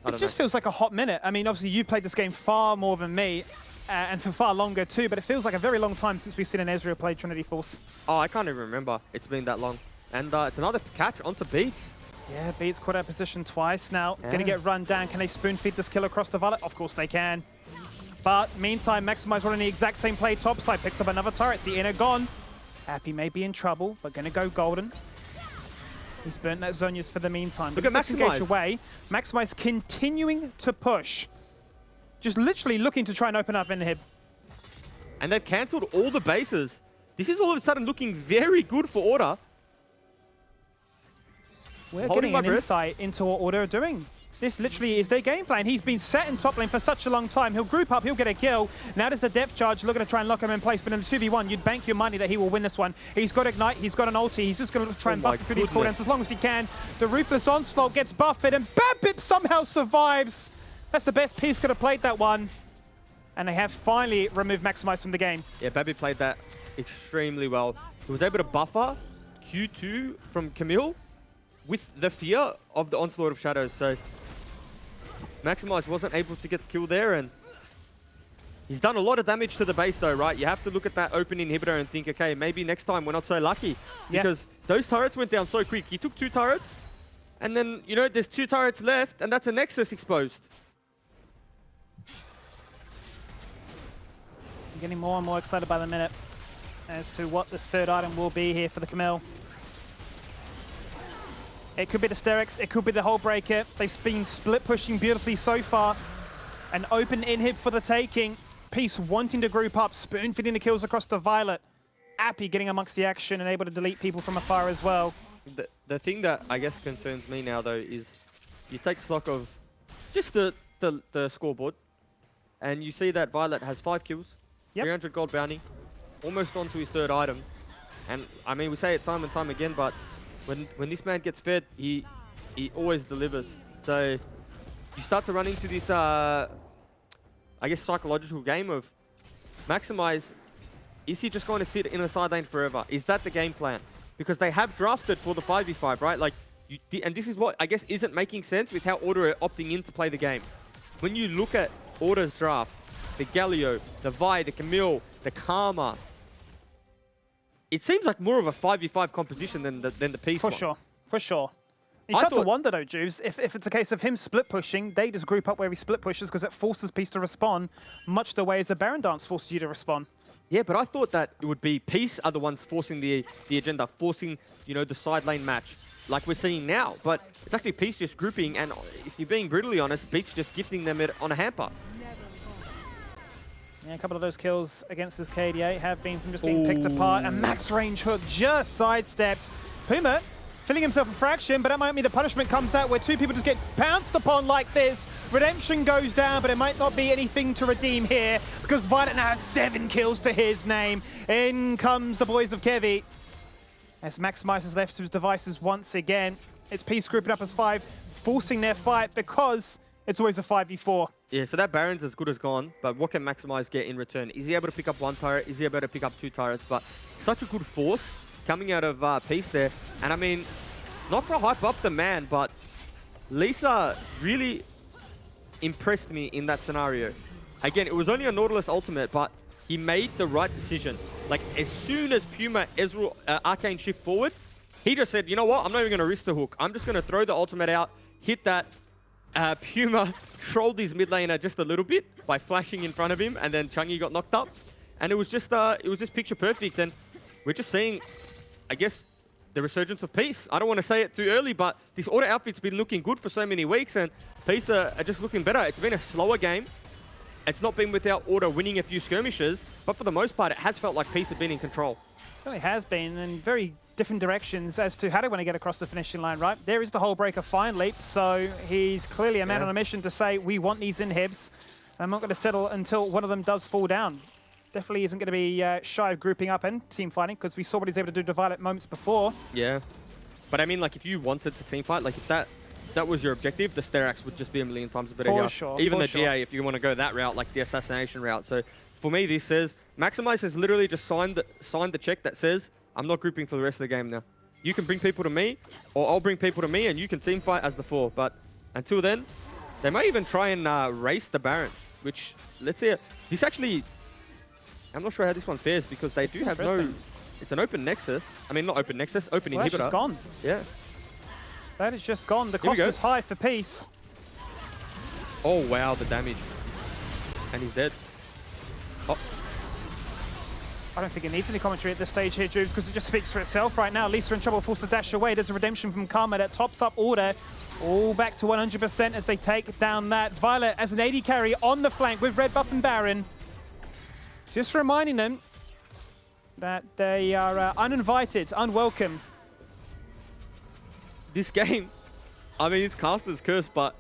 It just feels like a hot minute. I mean, obviously, you've played this game far more than me, and for far longer too, but it feels like a very long time since we've seen an Ezreal play Trinity Force. Oh, I can't even remember. It's been that long. And it's another catch onto Beats. Yeah, Beats caught out position twice now. Gonna get run down. Can they spoon feed this kill across the Violet? Of course they can. But meantime, Maximize running the exact same play topside. Picks up another turret. It's the inner gone. Appy may be in trouble, but gonna go golden. He's burnt that Zonius for the meantime. Look at Maximize. Away. Maximize continuing to push. Just literally looking to try and open up Inhib. And they've cancelled all the bases. This is all of a sudden looking very good for Order. We're getting an insight into what Order are doing. This literally is their game plan. He's been set in top lane for such a long time. He'll group up, he'll get a kill. Now there's the depth charge, looking to try and lock him in place. But in the 2v1, you'd bank your money that he will win this one. He's got Ignite, he's got an ulti. He's just going to try and buff through these cooldowns as long as he can. The Ruthless Onslaught gets buffeted, and Babip somehow survives. That's the best piece could have played that one. And they have finally removed Maximize from the game. Yeah, Babip played that extremely well. He was able to buffer Q2 from Camille with the fear of the Onslaught of Shadows. So Maximize wasn't able to get the kill there, and he's done a lot of damage to the base though, right? You have to look at that open inhibitor and think, okay, maybe next time we're not so lucky. Because those turrets went down so quick. He took 2 turrets, and then, you know, there's 2 turrets left, and that's a Nexus exposed. I'm getting more and more excited by the minute as to what this third item will be here for the Camille. It could be the Sterix, it could be the Hull Breaker. They've been split pushing beautifully so far. An open inhib for the taking. Peace wanting to group up, spoon feeding the kills across the Violet. Appy getting amongst the action and able to delete people from afar as well. The thing that I guess concerns me now though is you take stock of just the scoreboard, and you see that Violet has 5 kills, 300 gold bounty, almost onto his 3rd item. And I mean, we say it time and time again, but when this man gets fed, he always delivers. So you start to run into this, I guess, psychological game of Maximize. Is he just going to sit in a side lane forever? Is that the game plan? because they have drafted for the 5v5, right? Like, and this is what I guess isn't making sense with how Order are opting in to play the game. When you look at Order's draft, the Galio, the Vi, the Camille, the Karma, it seems like more of a 5v5 composition than the Peace For one. sure, for sure. You start to wonder though, Juves, if it's a case of him split pushing, they just group up where he split pushes because it forces Peace to respond, much the way as a Baron dance forces you to respond. Yeah, but I thought that it would be Peace are the ones forcing the agenda, forcing, you know, the side lane match, like we're seeing now. But it's actually Peace just grouping, and if you're being brutally honest, Peace just gifting them it on a hamper. Yeah, a couple of those kills against this KDA have been from just being picked apart, and max range hook just sidestepped. Puma filling himself a fraction, but that might mean the punishment comes out where two people just get pounced upon like this. Redemption goes down, but it might not be anything to redeem here because Violet now has 7 kills to his name. In comes the boys of Kevi. As Maximize is left to his devices once again. It's Peace grouping up as 5, forcing their fight because it's always a 5v4. Yeah, so that Baron's as good as gone, but what can Maximize get in return? Is he able to pick up 1 turret? Is he able to pick up 2 turrets? But such a good force coming out of Peace there. And I mean, not to hype up the man, but Lisa really impressed me in that scenario. Again, it was only a Nautilus ultimate, but he made the right decision. Like, as soon as Puma Ezreal Arcane shift forward, he just said, you know what, I'm not even going to risk the hook. I'm just going to throw the ultimate out, hit that. Puma trolled his mid laner just a little bit by flashing in front of him, and then Chungy got knocked up. And it was just picture perfect. And we're just seeing, I guess, the resurgence of Peace. I don't want to say it too early, but this Order outfit's been looking good for so many weeks, and Peace are just looking better. It's been a slower game. It's not been without Order winning a few skirmishes, but for the most part, it has felt like Peace have been in control. It really has been, in very different directions as to how they want to get across the finishing line, right? There is the whole breaker finally, so he's clearly a man on a mission to say, we want these inhibs. I'm not going to settle until one of them does fall down. Definitely isn't going to be shy of grouping up and team fighting, because we saw what he's able to do to Violet moments before. Yeah. But I mean, like, if you wanted to team fight, like, if that was your objective, the Sterax would just be a million times better. For sure. Even for the sure. GA, if you want to go that route, like the assassination route. So for me, this says, Maximize has literally just signed the check that says, I'm not grouping for the rest of the game now. You can bring people to me, or I'll bring people to me, and you can team fight as the 4. But until then, they might even try and race the Baron, which, let's see, this actually, I'm not sure how this one fares, because they do have no, it's an open Nexus. I mean, not open Nexus, open inhibitor. That's just gone. Yeah. That is just gone. The cost is high for Peace. Oh, wow, the damage. And he's dead. Oh. I don't think it needs any commentary at this stage here, Juves, because it just speaks for itself right now. Lisa in trouble, forced to dash away. There's a redemption from Karma that tops up Order. All back to 100% as they take down that. Violet as an AD carry on the flank with red buff and Baron. Just reminding them that they are uninvited, unwelcome. This game, I mean, it's Caster's curse, but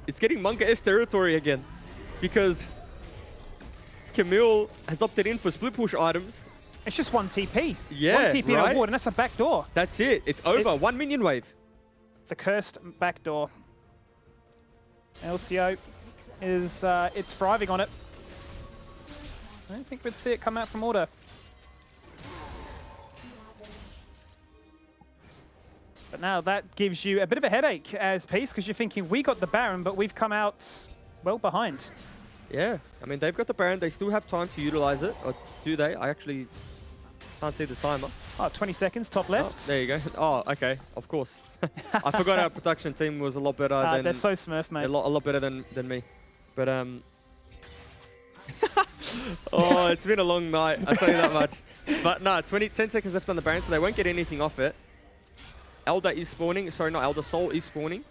it's getting Monka S territory again, because Camille has opted in for split push items. It's just 1 TP. Yeah, 1 TP on a ward, and that's a backdoor. That's it. It's over. 1 minion wave. The cursed backdoor. LCO is it's thriving on it. I don't think we'd see it come out from Order. But now that gives you a bit of a headache as Peace, because you're thinking, we got the Baron, but we've come out well behind. Yeah, I mean, they've got the Baron. They still have time to utilize it. Or do they? I actually can't see the timer. Oh, 20 seconds, top left. Oh, there you go. Oh, okay. Of course. I forgot our production team was a lot better than... They're so smurf, mate. A lot better than me. But, oh, it's been a long night. I'll tell you that much. But no, 10 seconds left on the Baron, so they won't get anything off it. Elder is spawning. Sorry, not Elder. Soul is spawning.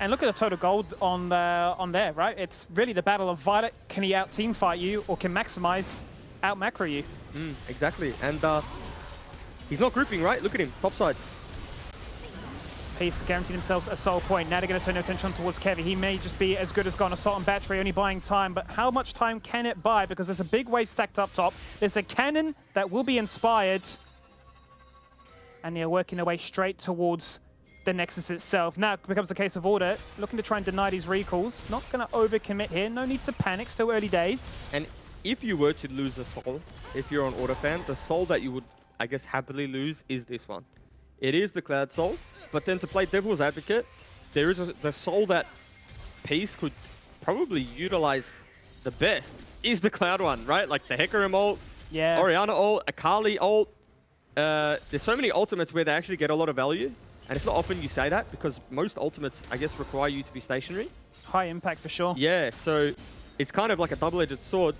And look at the total gold on there, right? It's really the battle of Violet. Can he out-team fight you, or can Maximize out-macro you? Exactly. And he's not grouping, right? Look at him. Top side. Peace guaranteed themselves a soul point. Now they're going to turn their attention towards Kevy. He may just be as good as gone. Assault and Battery only buying time, but how much time can it buy? Because there's a big wave stacked up top. There's a cannon that will be inspired. And they're working their way straight towards the Nexus itself. Now it becomes the case of Order, looking to try and deny these recalls. Not going to overcommit here. No need to panic. Still early days. And if you were to lose a soul, if you're an Order fan, the soul that you would I guess, happily lose is this one. It is the Cloud Soul, but then to play Devil's Advocate, there is the soul that Peace could probably utilize the best is the Cloud one, right? Like the Hecarim ult, Yeah. Orianna ult, Akali ult. There's so many ultimates where they actually get a lot of value, and it's not often you say that because most ultimates, I guess, require you to be stationary. High impact for sure. Yeah, so it's kind of like a double-edged sword.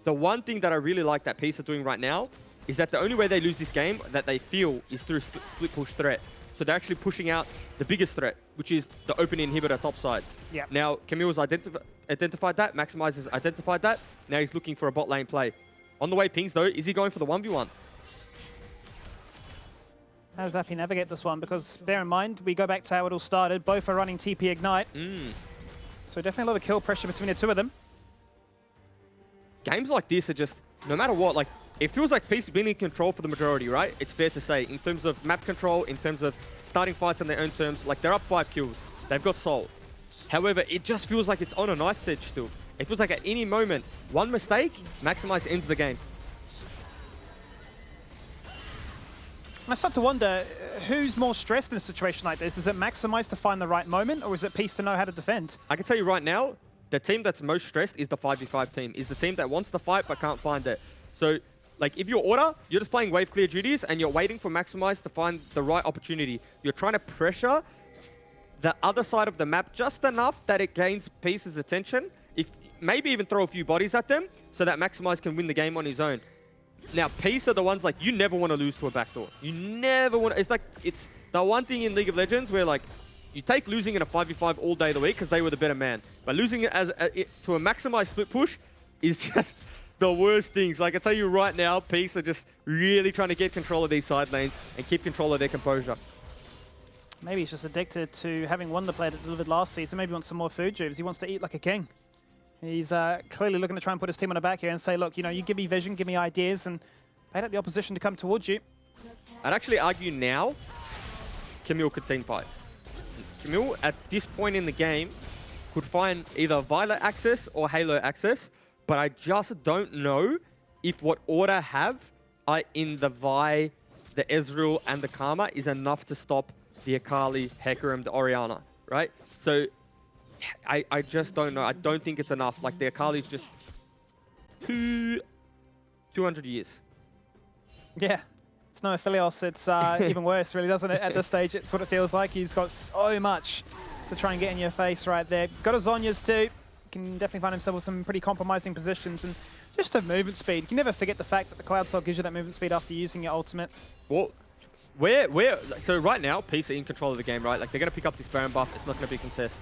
The one thing that I really like that Peace are doing right now is that the only way they lose this game that they feel is through split push threat. So they're actually pushing out the biggest threat, which is the open inhibitor topside. Yeah. Now, Camille's identified that, Maximize has identified that. Now he's looking for a bot lane play. On the way pings though, is he going for the 1v1? How does Appy navigate this one? Because bear in mind, we go back to how it all started. Both are running TP Ignite. So definitely a lot of kill pressure between the two of them. Games like this are just, no matter what, like, it feels like Peace have been in control for the majority, right? It's fair to say, in terms of map control, in terms of starting fights on their own terms, like, they're up 5 kills. They've got Soul. However, it just feels like it's on a knife's edge still. It feels like at any moment, one mistake, Maximize ends the game. I start to wonder, who's more stressed in a situation like this? Is it Maximize to find the right moment, or is it Peace to know how to defend? I can tell you right now, the team that's most stressed is the 5v5 team, is the team that wants to fight but can't find it. So, like, if you're Order, you're just playing wave clear duties and you're waiting for Maximize to find the right opportunity. You're trying to pressure the other side of the map just enough that it gains Peace's attention. Maybe even throw a few bodies at them so that Maximize can win the game on his own. Now, Peace are the ones, like, you never want to lose to a backdoor. You never want to... It's like, it's the one thing in League of Legends where, like, you take losing in a 5v5 all day of the week because they were the better man. But losing it to a Maximize split push is just the worst things. Like, I tell you right now, Peace are just really trying to get control of these side lanes and keep control of their composure. Maybe he's just addicted to having won the play that delivered last season. Maybe he wants some more food juice. He wants to eat like a king. He's clearly looking to try and put his team on the back here and say, look, you know, you give me vision, give me ideas, and bait out the opposition to come towards you. I'd actually argue now, Camille could team fight. Camille, at this point in the game, could find either Violet access or Halo access, but I just don't know if what Order have in the Vi, the Ezreal, and the Karma is enough to stop the Akali, Hecarim, the Orianna, right? So I just don't know. I don't think it's enough. Like, the Akali's just 200 years. Yeah. It's no Aphelios. It's even worse, really, doesn't it? At this stage, it's what it feels like. He's got so much to try and get in your face right there. Got his Zhonya's too. Can definitely find himself with some pretty compromising positions. And just the movement speed. You can never forget the fact that the Cloud Soul gives you that movement speed after using your ultimate. Well, so right now, Peace are in control of the game, right? Like, they're going to pick up this Baron buff. It's not going to be a contest.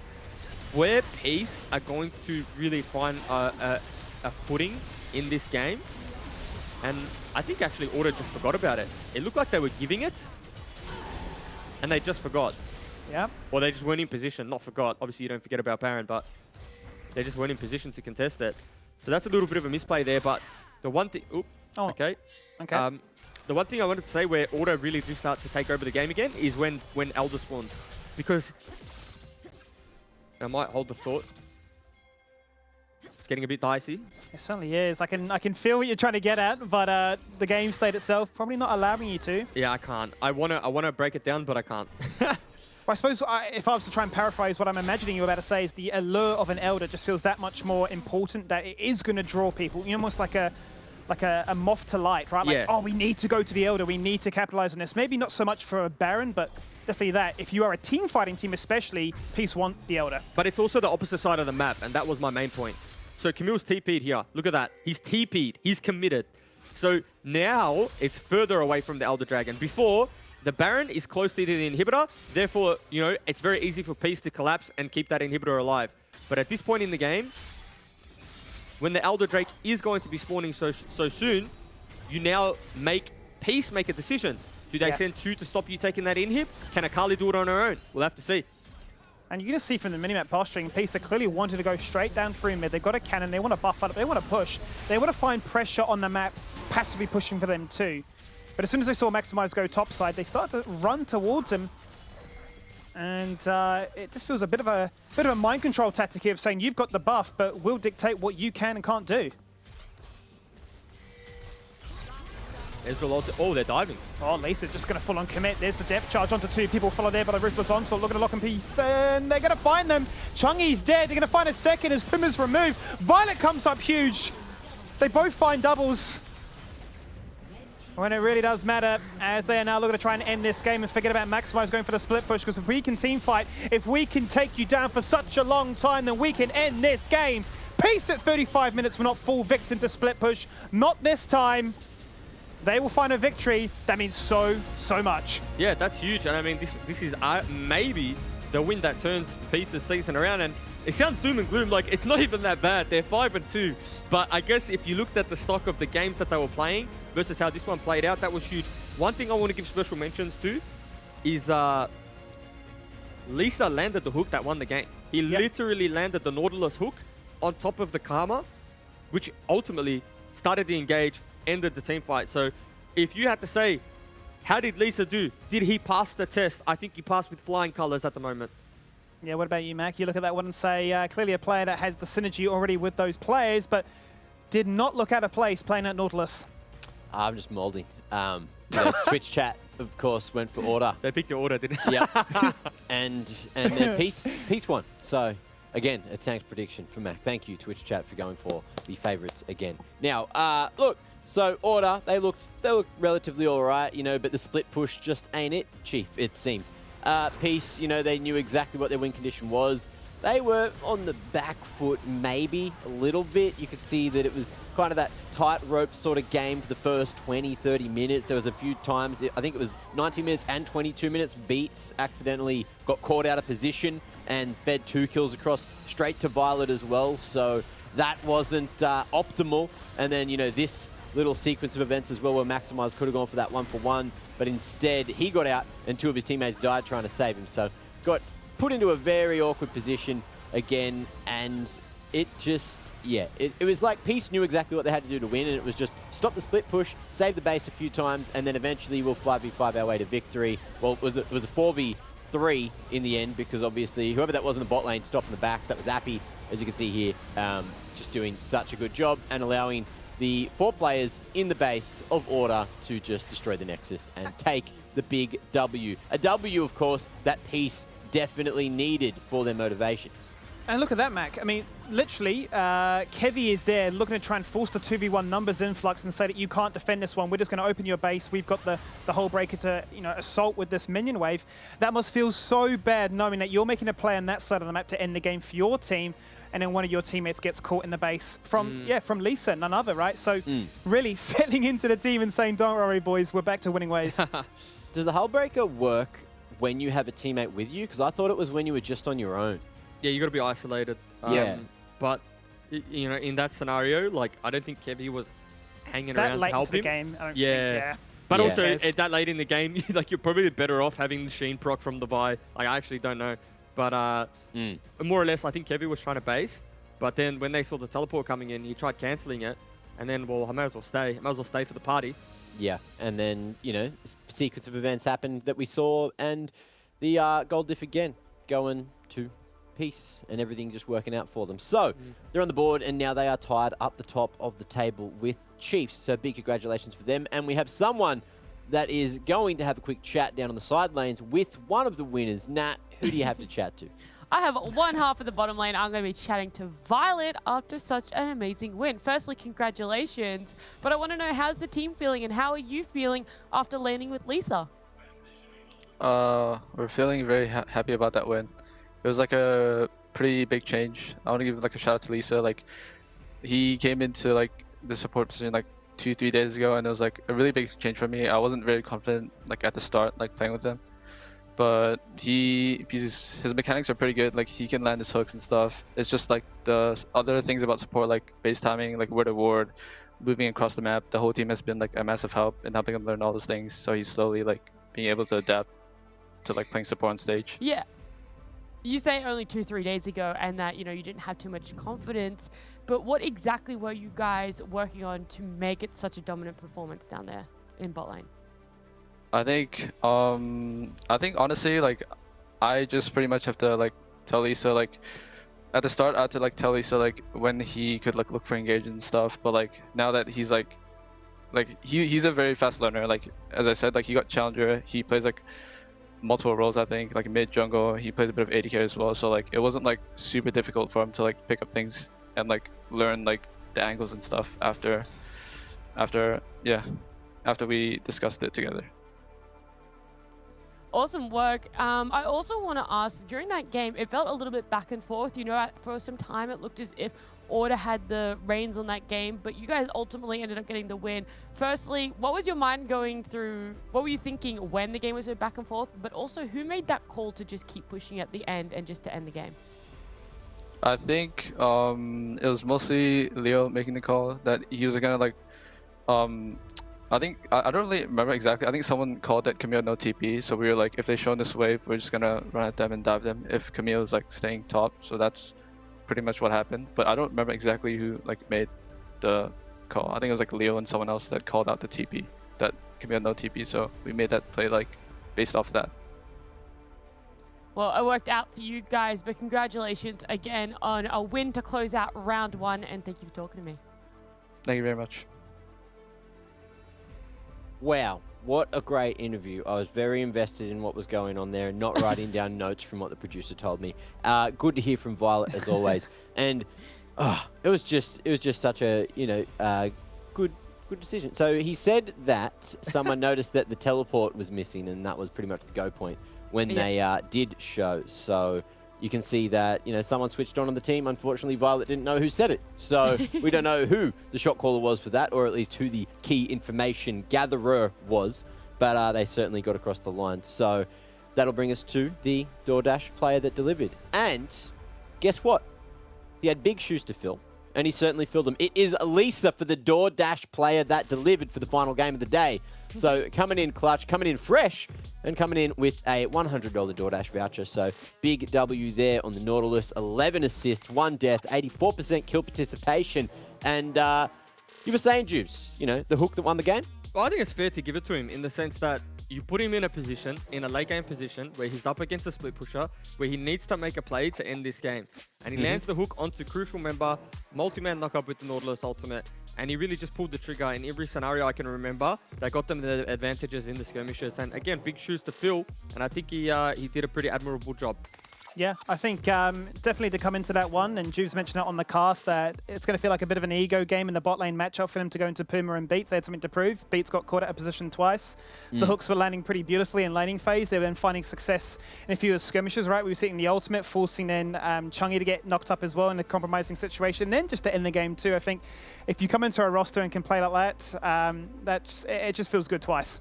Where Peace are going to really find a footing in this game, and I think actually Order just forgot about it. It looked like they were giving it, and they just forgot. Yeah. Or they just weren't in position, not forgot. Obviously, you don't forget about Baron, but they just weren't in position to contest it. So that's a little bit of a misplay there, but the one thing... Okay. Okay. The one thing I wanted to say where Order really do start to take over the game again is when Elder spawns. Because... I might hold the thought. It's getting a bit dicey. It certainly is. I can feel what you're trying to get at, but the game state itself probably not allowing you to. Yeah, I can't. I wanna break it down, but I can't. Well, I suppose if I was to try and paraphrase what I'm imagining you're about to say is the allure of an Elder just feels that much more important, that it is going to draw people. You're almost like a moth to light, right? Like, yeah. Oh, we need to go to the Elder. We need to capitalize on this. Maybe not so much for a Baron, but definitely that. If you are a team fighting team especially, Peace want the Elder. But it's also the opposite side of the map, and that was my main point. So Camille's TP'd here. Look at that. He's TP'd. He's committed. So now it's further away from the Elder Dragon. Before, the Baron is close to the inhibitor. Therefore, you know, it's very easy for Peace to collapse and keep that inhibitor alive. But at this point in the game, when the Elder Drake is going to be spawning so soon, you now make Peace make a decision. Do they send 2 to stop you taking that inhib? Can Akali do it on her own? We'll have to see. And you're going to see from the minimap posturing, Peace are clearly wanting to go straight down through mid. They've got a cannon. They want to buff up. They want to push. They want to find pressure on the map, passively pushing for them too. But as soon as they saw Maximize go topside, they start to run towards him. And it just feels a bit of a mind control tactic here of saying you've got the buff, but we'll dictate what you can and can't do. Ezreal ulti. Oh, they're diving. Oh, Lisa just going to full on commit. There's the depth charge onto 2 people, followed there by the Ruthless Onslaught. Looking to lock in piece, and they're going to find them. Chungy's dead. They're going to find a second as Puma's removed. Violet comes up huge. They both find doubles. When it really does matter, as they are now looking to try and end this game and forget about Maximize going for the split push, because if we can team fight, if we can take you down for such a long time, then we can end this game. Peace at 35 minutes, we're not full victim to split push. Not this time. They will find a victory. That means so much. Yeah, that's huge. And I mean, this is maybe the win that turns Peace's season around. And it sounds doom and gloom, like it's not even that bad. They're 5-2. But I guess if you looked at the stock of the games that they were playing versus how this one played out, that was huge. One thing I want to give special mentions to is Lisa landed the hook that won the game. He literally landed the Nautilus hook on top of the Karma, which ultimately started the engage, ended the team fight. So if you had to say, how did Lisa do? Did he pass the test? I think he passed with flying colors at the moment. Yeah, what about you, Mac? You look at that one and say, clearly a player that has the synergy already with those players, but did not look out of place playing at Nautilus. I'm just molding. The Twitch chat, of course, went for order. They picked your order, didn't they? Yeah. and then Peace won. So again, a tanked prediction for Mac. Thank you, Twitch chat, for going for the favorites again. Now, look, so order, they looked relatively all right, you know, but the split push just ain't it, Chief, it seems. Peace, you know, they knew exactly what their win condition was. They were on the back foot maybe a little bit. You could see that it was kind of that tightrope sort of game for the first 20, 30 minutes. There was a few times, I think it was 90 minutes and 22 minutes, Beats accidentally got caught out of position and fed 2 kills across straight to Violet as well. So that wasn't optimal. And then, you know, this little sequence of events as well where Maximize could have gone for that 1-for-1, but instead he got out and 2 of his teammates died trying to save him. So got put into a very awkward position again, and it just, yeah, it was like Peace knew exactly what they had to do to win, and it was just stop the split push, save the base a few times, and then eventually we'll 5v5 our way to victory. Well, it was a 4v3 in the end, because obviously whoever that was in the bot lane stopping the backs, that was Appy, as you can see here, just doing such a good job and allowing the 4 players in the base of Order to just destroy the Nexus and take the big W. A W, of course, that Peace definitely needed for their motivation. And look at that, Mac. I mean, literally, Kevy is there looking to try and force the 2v1 numbers influx and say that you can't defend this one. We're just going to open your base. We've got the whole breaker to, you know, assault with this minion wave. That must feel so bad knowing that you're making a play on that side of the map to end the game for your team, and then one of your teammates gets caught in the base from, from Lisa, none other, right? So really settling into the team and saying, don't worry, boys, we're back to winning ways. Does the hull breaker work when you have a teammate with you? Because I thought it was when you were just on your own. Yeah, you got to be isolated. Yeah. But, you know, in that scenario, like, I don't think Kevy was hanging around to help him. That late into the game, I don't think, Yeah. But Yeah. also, at that late in the game, like, you're probably better off having the Sheen proc from the Vi. Like, I actually don't know. But more or less, I think Kevy was trying to base. But then when they saw the teleport coming in, he tried cancelling it. And then, well, I might as well stay. I might as well stay for the party. Yeah, and then, you know, sequence of events happened that we saw, and the gold diff again going to Peace, and everything just working out for them. So they're on the board, and now they are tied up the top of the table with Chiefs. So big congratulations for them. And we have someone that is going to have a quick chat down on the side lanes with one of the winners. Nat, who do you have to chat to? I have one half of the bottom lane. I'm going to be chatting to Violet after such an amazing win. Firstly, congratulations. But I want to know, how's the team feeling, and how are you feeling after landing with Lisa? We're feeling very happy about that win. It was like a pretty big change. I want to give like a shout out to Lisa. Like, he came into like the support position like 2-3 days ago, and it was like a really big change for me. I wasn't very confident like at the start, like playing with him, but his mechanics are pretty good. Like, he can land his hooks and stuff. It's just like the other things about support, like base timing, like word to ward, moving across the map. The whole team has been like a massive help in helping him learn all those things. So he's slowly like being able to adapt to like playing support on stage. Yeah. You say only 2-3 days ago, and that, you know, you didn't have too much confidence, but what exactly were you guys working on to make it such a dominant performance down there in bot lane? I think honestly, like, I just pretty much have to like tell Lisa, like, at the start I had to like tell Lisa like when he could like look for engage and stuff, but like now that he's like like he's a very fast learner. Like as I said, like he got challenger. He plays like multiple roles. I think like mid jungle. He plays a bit of AD carry as well. So like it wasn't like super difficult for him to like pick up things and like learn like the angles and stuff after we discussed it together. Awesome work. I also want to ask, during that game, it felt a little bit back and forth. You know, for some time, it looked as if Order had the reins on that game, but you guys ultimately ended up getting the win. Firstly, what was your mind going through? What were you thinking when the game was so back and forth? But also, who made that call to just keep pushing at the end and just to end the game? I think it was mostly Leo making the call that he was gonna like I think I don't really remember exactly. I think someone called that Camille no TP, so we were like, if they show this wave, we're just gonna run at them and dive them if Camille is like staying top. So that's pretty much what happened. But I don't remember exactly who like made the call. I think it was like Leo and someone else that called out the TP, that Camille no TP. So we made that play like based off that. Well, it worked out for you guys, but congratulations again on a win to close out round 1, and thank you for talking to me. Thank you very much. Wow, what a great interview. I was very invested in what was going on there and not writing down notes from what the producer told me. Good to hear from Violet as always. And it was just such a, good decision. So he said that someone noticed that the teleport was missing, and that was pretty much the go point when they did show. So you can see that, someone switched on the team. Unfortunately, Violet didn't know who said it. So we don't know who the shot caller was for that, or at least who the key information gatherer was. But they certainly got across the line. So that'll bring us to the DoorDash player that delivered. And guess what? He had big shoes to fill, and he certainly filled them. It is Elisa for the DoorDash player that delivered for the final game of the day. So coming in clutch, coming in fresh, and coming in with a $100 DoorDash voucher. So big W there on the Nautilus. 11 assists, 1 death, 84% kill participation. And you were saying, Jubes, the hook that won the game? Well, I think it's fair to give it to him in the sense that you put him in a late game position where he's up against a split pusher, where he needs to make a play to end this game. And he lands the hook onto crucial member, multi-man knockup with the Nautilus ultimate. And he really just pulled the trigger in every scenario I can remember that got them the advantages in the skirmishes. And again, big shoes to fill. And I think he did a pretty admirable job. Yeah, I think definitely to come into that one, and Juves mentioned it on the cast, that it's going to feel like a bit of an ego game in the bot lane matchup for them to go into Puma and Beats. They had something to prove. Beats got caught out of position twice. The hooks were landing pretty beautifully in laning phase. They were then finding success in a few of the skirmishes, right? We were seeing the ultimate, forcing then Chungy to get knocked up as well in a compromising situation. And then just to end the game too, I think if you come into a roster and can play like that, it just feels good twice.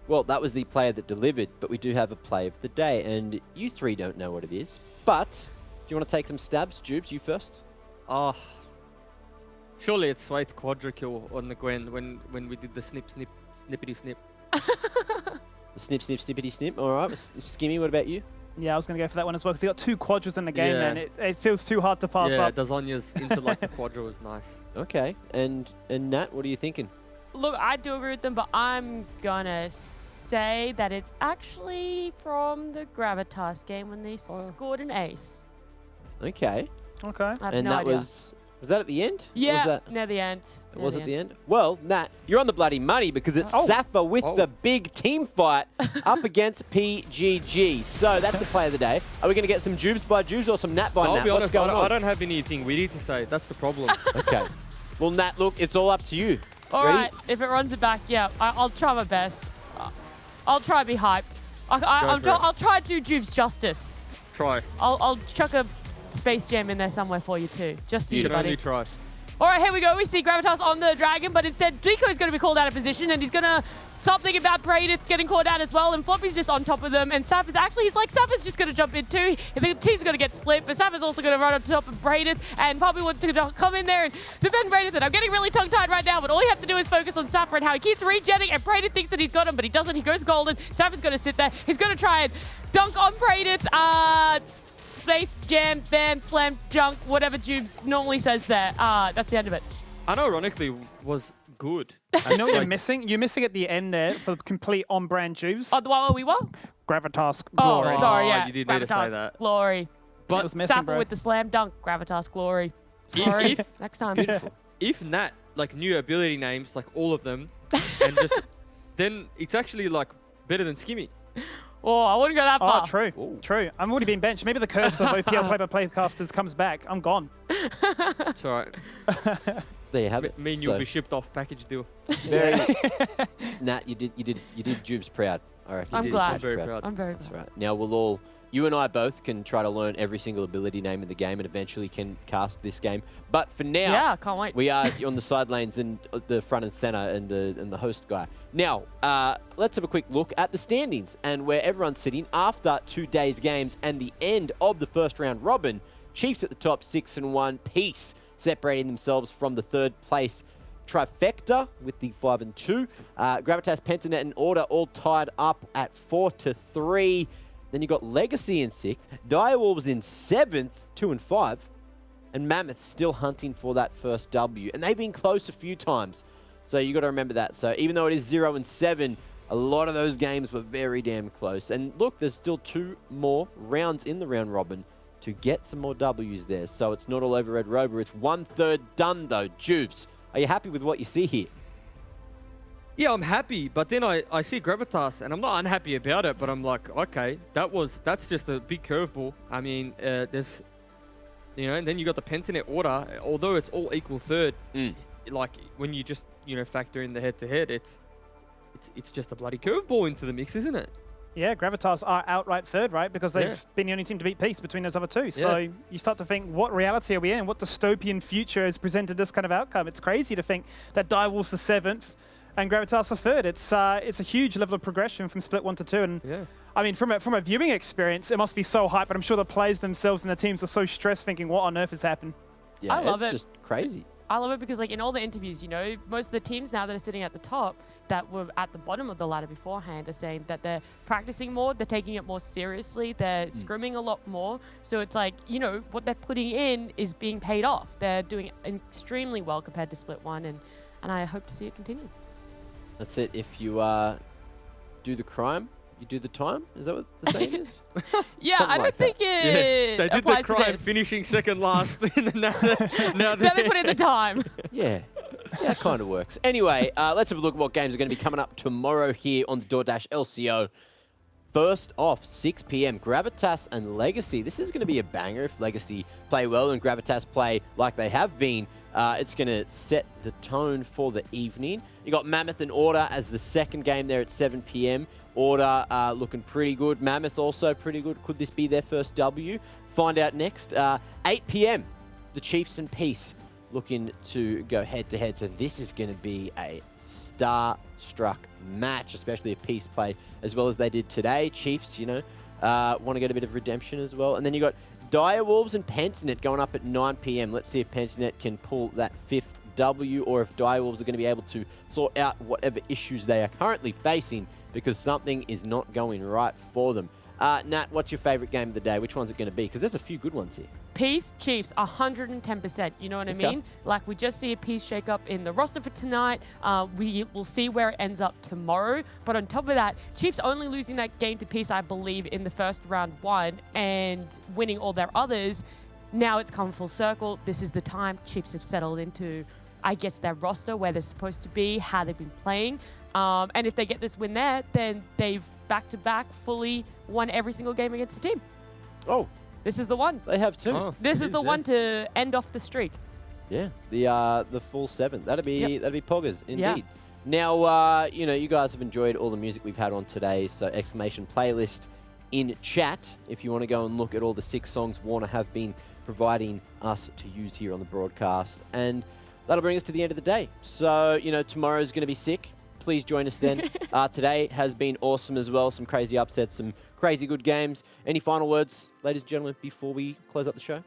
Well, that was the player that delivered, but we do have a play of the day, and you three don't know what it is. But do you want to take some stabs? Jubes, you first. Surely it's Swayth quadra kill on the Gwen when we did the snippity snip. The snip, snippity snip. All right, Skimmy, what about you? Yeah, I was going to go for that one as well, because he got 2 quadras in the game, and it feels too hard to pass up. Yeah, Dazonya's into like the quadra was nice. Okay, and Nat, what are you thinking? Look, I do agree with them, but I'm gonna say that it's actually from the Gravitas game when they scored an ace. Okay. Okay. I have And no that idea. was that at the end? Yeah, Or was that, near the end. it was at the end? Well, Nat, you're on the bloody money because it's Safa with the big team fight up against PGG. So that's the play of the day. Are we going to get some Jubes by Jubes or some Nat by Nat? I'll be What's honest, going on? I don't have anything witty to say. That's the problem. Okay. Well, Nat, look, it's all up to you. All Ready? right, if it runs it back, yeah, I'll try my best. I'll try to be hyped. I'll try to do Juve's justice. Try. I'll chuck a Space Jam in there somewhere for you too. Just for you, You can buddy. only try. All right, here we go. We see Gravitas on the Dragon, but instead Deco is going to be called out of position, and he's going to start thinking about Bradith getting caught out as well, and Floppy's just on top of them, and Saf is actually, he's like, Saf is just going to jump in too. The team's going to get split, but Saf is also going to run on top of Bradith, and Poppy wants to come in there and defend Bradith, and I'm getting really tongue-tied right now, but all you have to do is focus on Saf and how he keeps regenning, and Bradith thinks that he's got him, but he doesn't. He goes golden. Saf is going to sit there. He's going to try and dunk on Bradith. Space, jam, bam, slam, junk, whatever Jubes normally says there. That's the end of it. Unironically was good. You know what you're missing? You're missing at the end there for complete on-brand Juves. Oh, the one where we won? Gravitas Oh, Glory. sorry, yeah. You did need to say Gravitas that. Glory. But was missing, Sapper bro. with the slam dunk. Gravitas Glory. Sorry. Next time. If Nat like new ability names, like all of them, and just then it's actually like better than Skimmy. Oh, I wouldn't go that Oh, far. true. Ooh. True. I'm already been benched. Maybe the curse of OPL play-by-play casters comes back. I'm gone. It's all right. There you have it. Me and you'll be shipped off package deal. Very Nat, you did Jubes proud. All right. I'm did. glad. I'm very proud. I'm very That's glad. right. Now you and I both can try to learn every single ability name in the game and eventually can cast this game. But for now, Yeah, can't wait. we are on the sidelines and the front and center and the host guy. Now, let's have a quick look at the standings and where everyone's sitting after 2 days' games and the end of the first round robin. Chiefs at the top, 6-1. Peace separating themselves from the third place trifecta with the 5-2. Gravitas, Pentanet, and Order all tied up at 4-3. Then you got Legacy in 6th, Direwolves in 7th, 2-5, and Mammoth still hunting for that first W. And they've been close a few times, so you got to remember that. So even though it is 0-7, a lot of those games were very damn close. And look, there's still 2 more rounds in the round robin to get some more Ws there. So it's not all over Red Rover. It's 1/3 done though. Jubes, are you happy with what you see here? Yeah, I'm happy, but then I see Gravitas, and I'm not unhappy about it, but I'm like, okay, that's just a big curveball. I mean, there's, and then you got the Pentanet Order, although it's all equal third, like, when you just, factor in the head-to-head, it's just a bloody curveball into the mix, isn't it? Yeah, Gravitas are outright third, right? Because they've been the only team to beat Peace between those other two. So you start to think, what reality are we in? What dystopian future has presented this kind of outcome? It's crazy to think that Direwolves the 7th and Gravitas are third. It's a huge level of progression from split 1 to 2. And I mean, from a viewing experience, it must be so hype. But I'm sure the players themselves and the teams are so stressed, thinking, what on earth has happened? Yeah, I love it's it. just crazy. I love it because, like, in all the interviews, most of the teams now that are sitting at the top that were at the bottom of the ladder beforehand are saying that they're practicing more, they're taking it more seriously, they're scrimming a lot more. So it's like, what they're putting in is being paid off. They're doing extremely well compared to Split 1, and I hope to see it continue. That's it. If you do the crime, you do the time. Is that what the saying is? Yeah, Something I don't like think that. it They did the applies to crime this. finishing second last. now Then they put in the time. Yeah. Yeah, it kind of works. Anyway, let's have a look at what games are going to be coming up tomorrow here on the DoorDash LCO. First off, 6 p.m, Gravitas and Legacy. This is going to be a banger if Legacy play well and Gravitas play like they have been. It's going to set the tone for the evening. You got Mammoth and Order as the second game there at 7 p.m. Order looking pretty good. Mammoth also pretty good. Could this be their first W? Find out next. 8 p.m, the Chiefs and Peace looking to go head-to-head. So this is going to be a star-struck match, especially if Peace play as well as they did today. Chiefs, want to get a bit of redemption as well. And then you got Direwolves and Pentanet going up at 9 p.m. Let's see if Pentanet can pull that 5th W or if Direwolves are going to be able to sort out whatever issues they are currently facing because something is not going right for them. Nat, what's your favorite game of the day? Which one's it going to be? Because there's a few good ones here. Peace, Chiefs, 110%. You know what I mean? Like, we just see a Peace shake up in the roster for tonight. We will see where it ends up tomorrow. But on top of that, Chiefs only losing that game to Peace, I believe, in the first round 1 and winning all their others. Now it's come full circle. This is the time Chiefs have settled into, I guess, their roster, where they're supposed to be, how they've been playing. And if they get this win there, then they've back-to-back fully won every single game against the team. Oh, this is the one. they have two. Oh, This is the one to end off the streak. Yeah, the full 7. That'd be poggers indeed. Yeah. Now, you guys have enjoyed all the music we've had on today, so exclamation playlist in chat if you want to go and look at all the 6 songs Warner have been providing us to use here on the broadcast. And that'll bring us to the end of the day. So, tomorrow's going to be sick. Please join us then. Today has been awesome as well. Some crazy upsets, some crazy good games. Any final words, ladies and gentlemen, before we close up the show?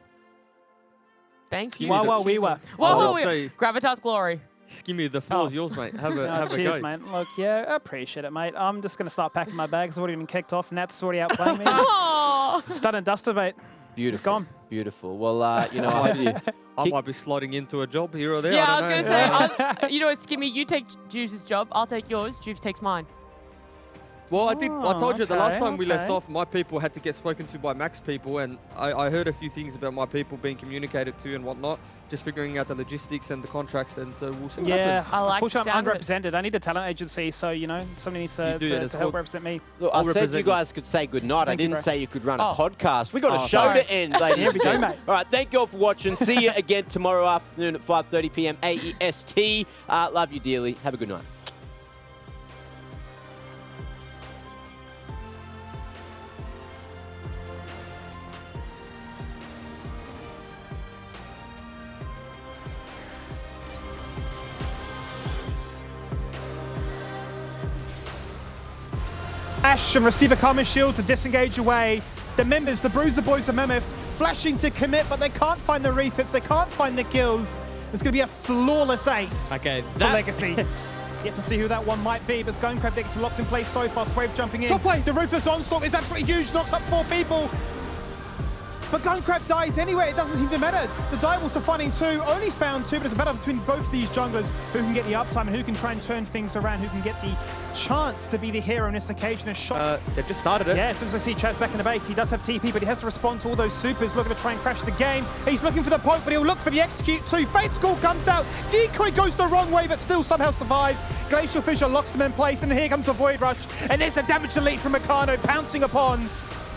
Thank you. Wow, we were. Whoa, say- Gravitas Glory. Skimmy, the floor's yours, mate. Have a Cheers, go. mate. Look, I appreciate it, mate. I'm just going to start packing my bags. I've already been kicked off. Nat's already outplaying me. Oh, It's done and dusted, mate. Beautiful. gone. Beautiful. Well, I hope you... I might be slotting into a job here or there. yeah, I don't was know. going to say, you know what, Skimmy, you take Juve's job. I'll take yours. Juve takes mine. Well, I told you the last time we left okay. off, my people had to get spoken to by Max people, and I heard a few things about my people being communicated to and whatnot, just figuring out the logistics and the contracts, and so we'll see what Yeah, happens. I like the unfortunately, I'm sound of it. underrepresented. I need a talent agency, so, you know, somebody needs You do, to it's help called- represent me. Look, I I'll said you represent you. guys could say goodnight. I Thank you, didn't bro. say you could run a Oh. podcast. We got a Oh, show sorry. to end, ladies Here and we go, gentlemen. mate. All right, thank you all for watching. See you again tomorrow afternoon at 5:30 p.m. AEST. Love you dearly. Have a good night. Ash and receive a Karma Shield to disengage away. The members, the Bruiser Boys of Mammoth, flashing to commit, but they can't find the resets, they can't find the kills. There's going to be a flawless ace Okay, for Legacy. Yet to see who that one might be, but Gunkrab gets locked in place so far. Swave jumping in. Top wave. The Ruthless Onslaught is absolutely huge, knocks up 4 people. But Gunkrab dies anyway, it doesn't seem to matter. The Direwolves are finding 2, only found 2, but it's a battle between both these junglers who can get the uptime and who can try and turn things around, who can get the chance to be the hero on this occasion. A shot. They've just started it. Yeah, as soon as I see Chaz back in the base, he does have TP, but he has to respond to all those supers, looking to try and crash the game. He's looking for the poke, but he'll look for the execute too. Fate School comes out, Decoy goes the wrong way, but still somehow survives. Glacial Fissure locks them in place, and here comes the Void Rush, and there's a damage delete from Meccano, pouncing upon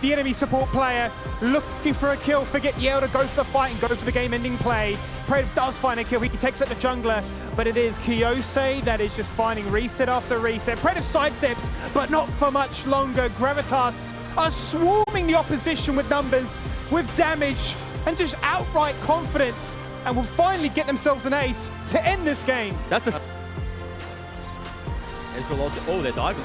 the enemy support player, looking for a kill. Forget Yale to go for the fight and go for the game-ending play. Predator does find a kill. He takes out the jungler, but it is Kiyose that is just finding reset after reset. Predator sidesteps, but not for much longer. Gravitas are swarming the opposition with numbers, with damage, and just outright confidence, and will finally get themselves an ace to end this game. That's a... Oh, they're diving.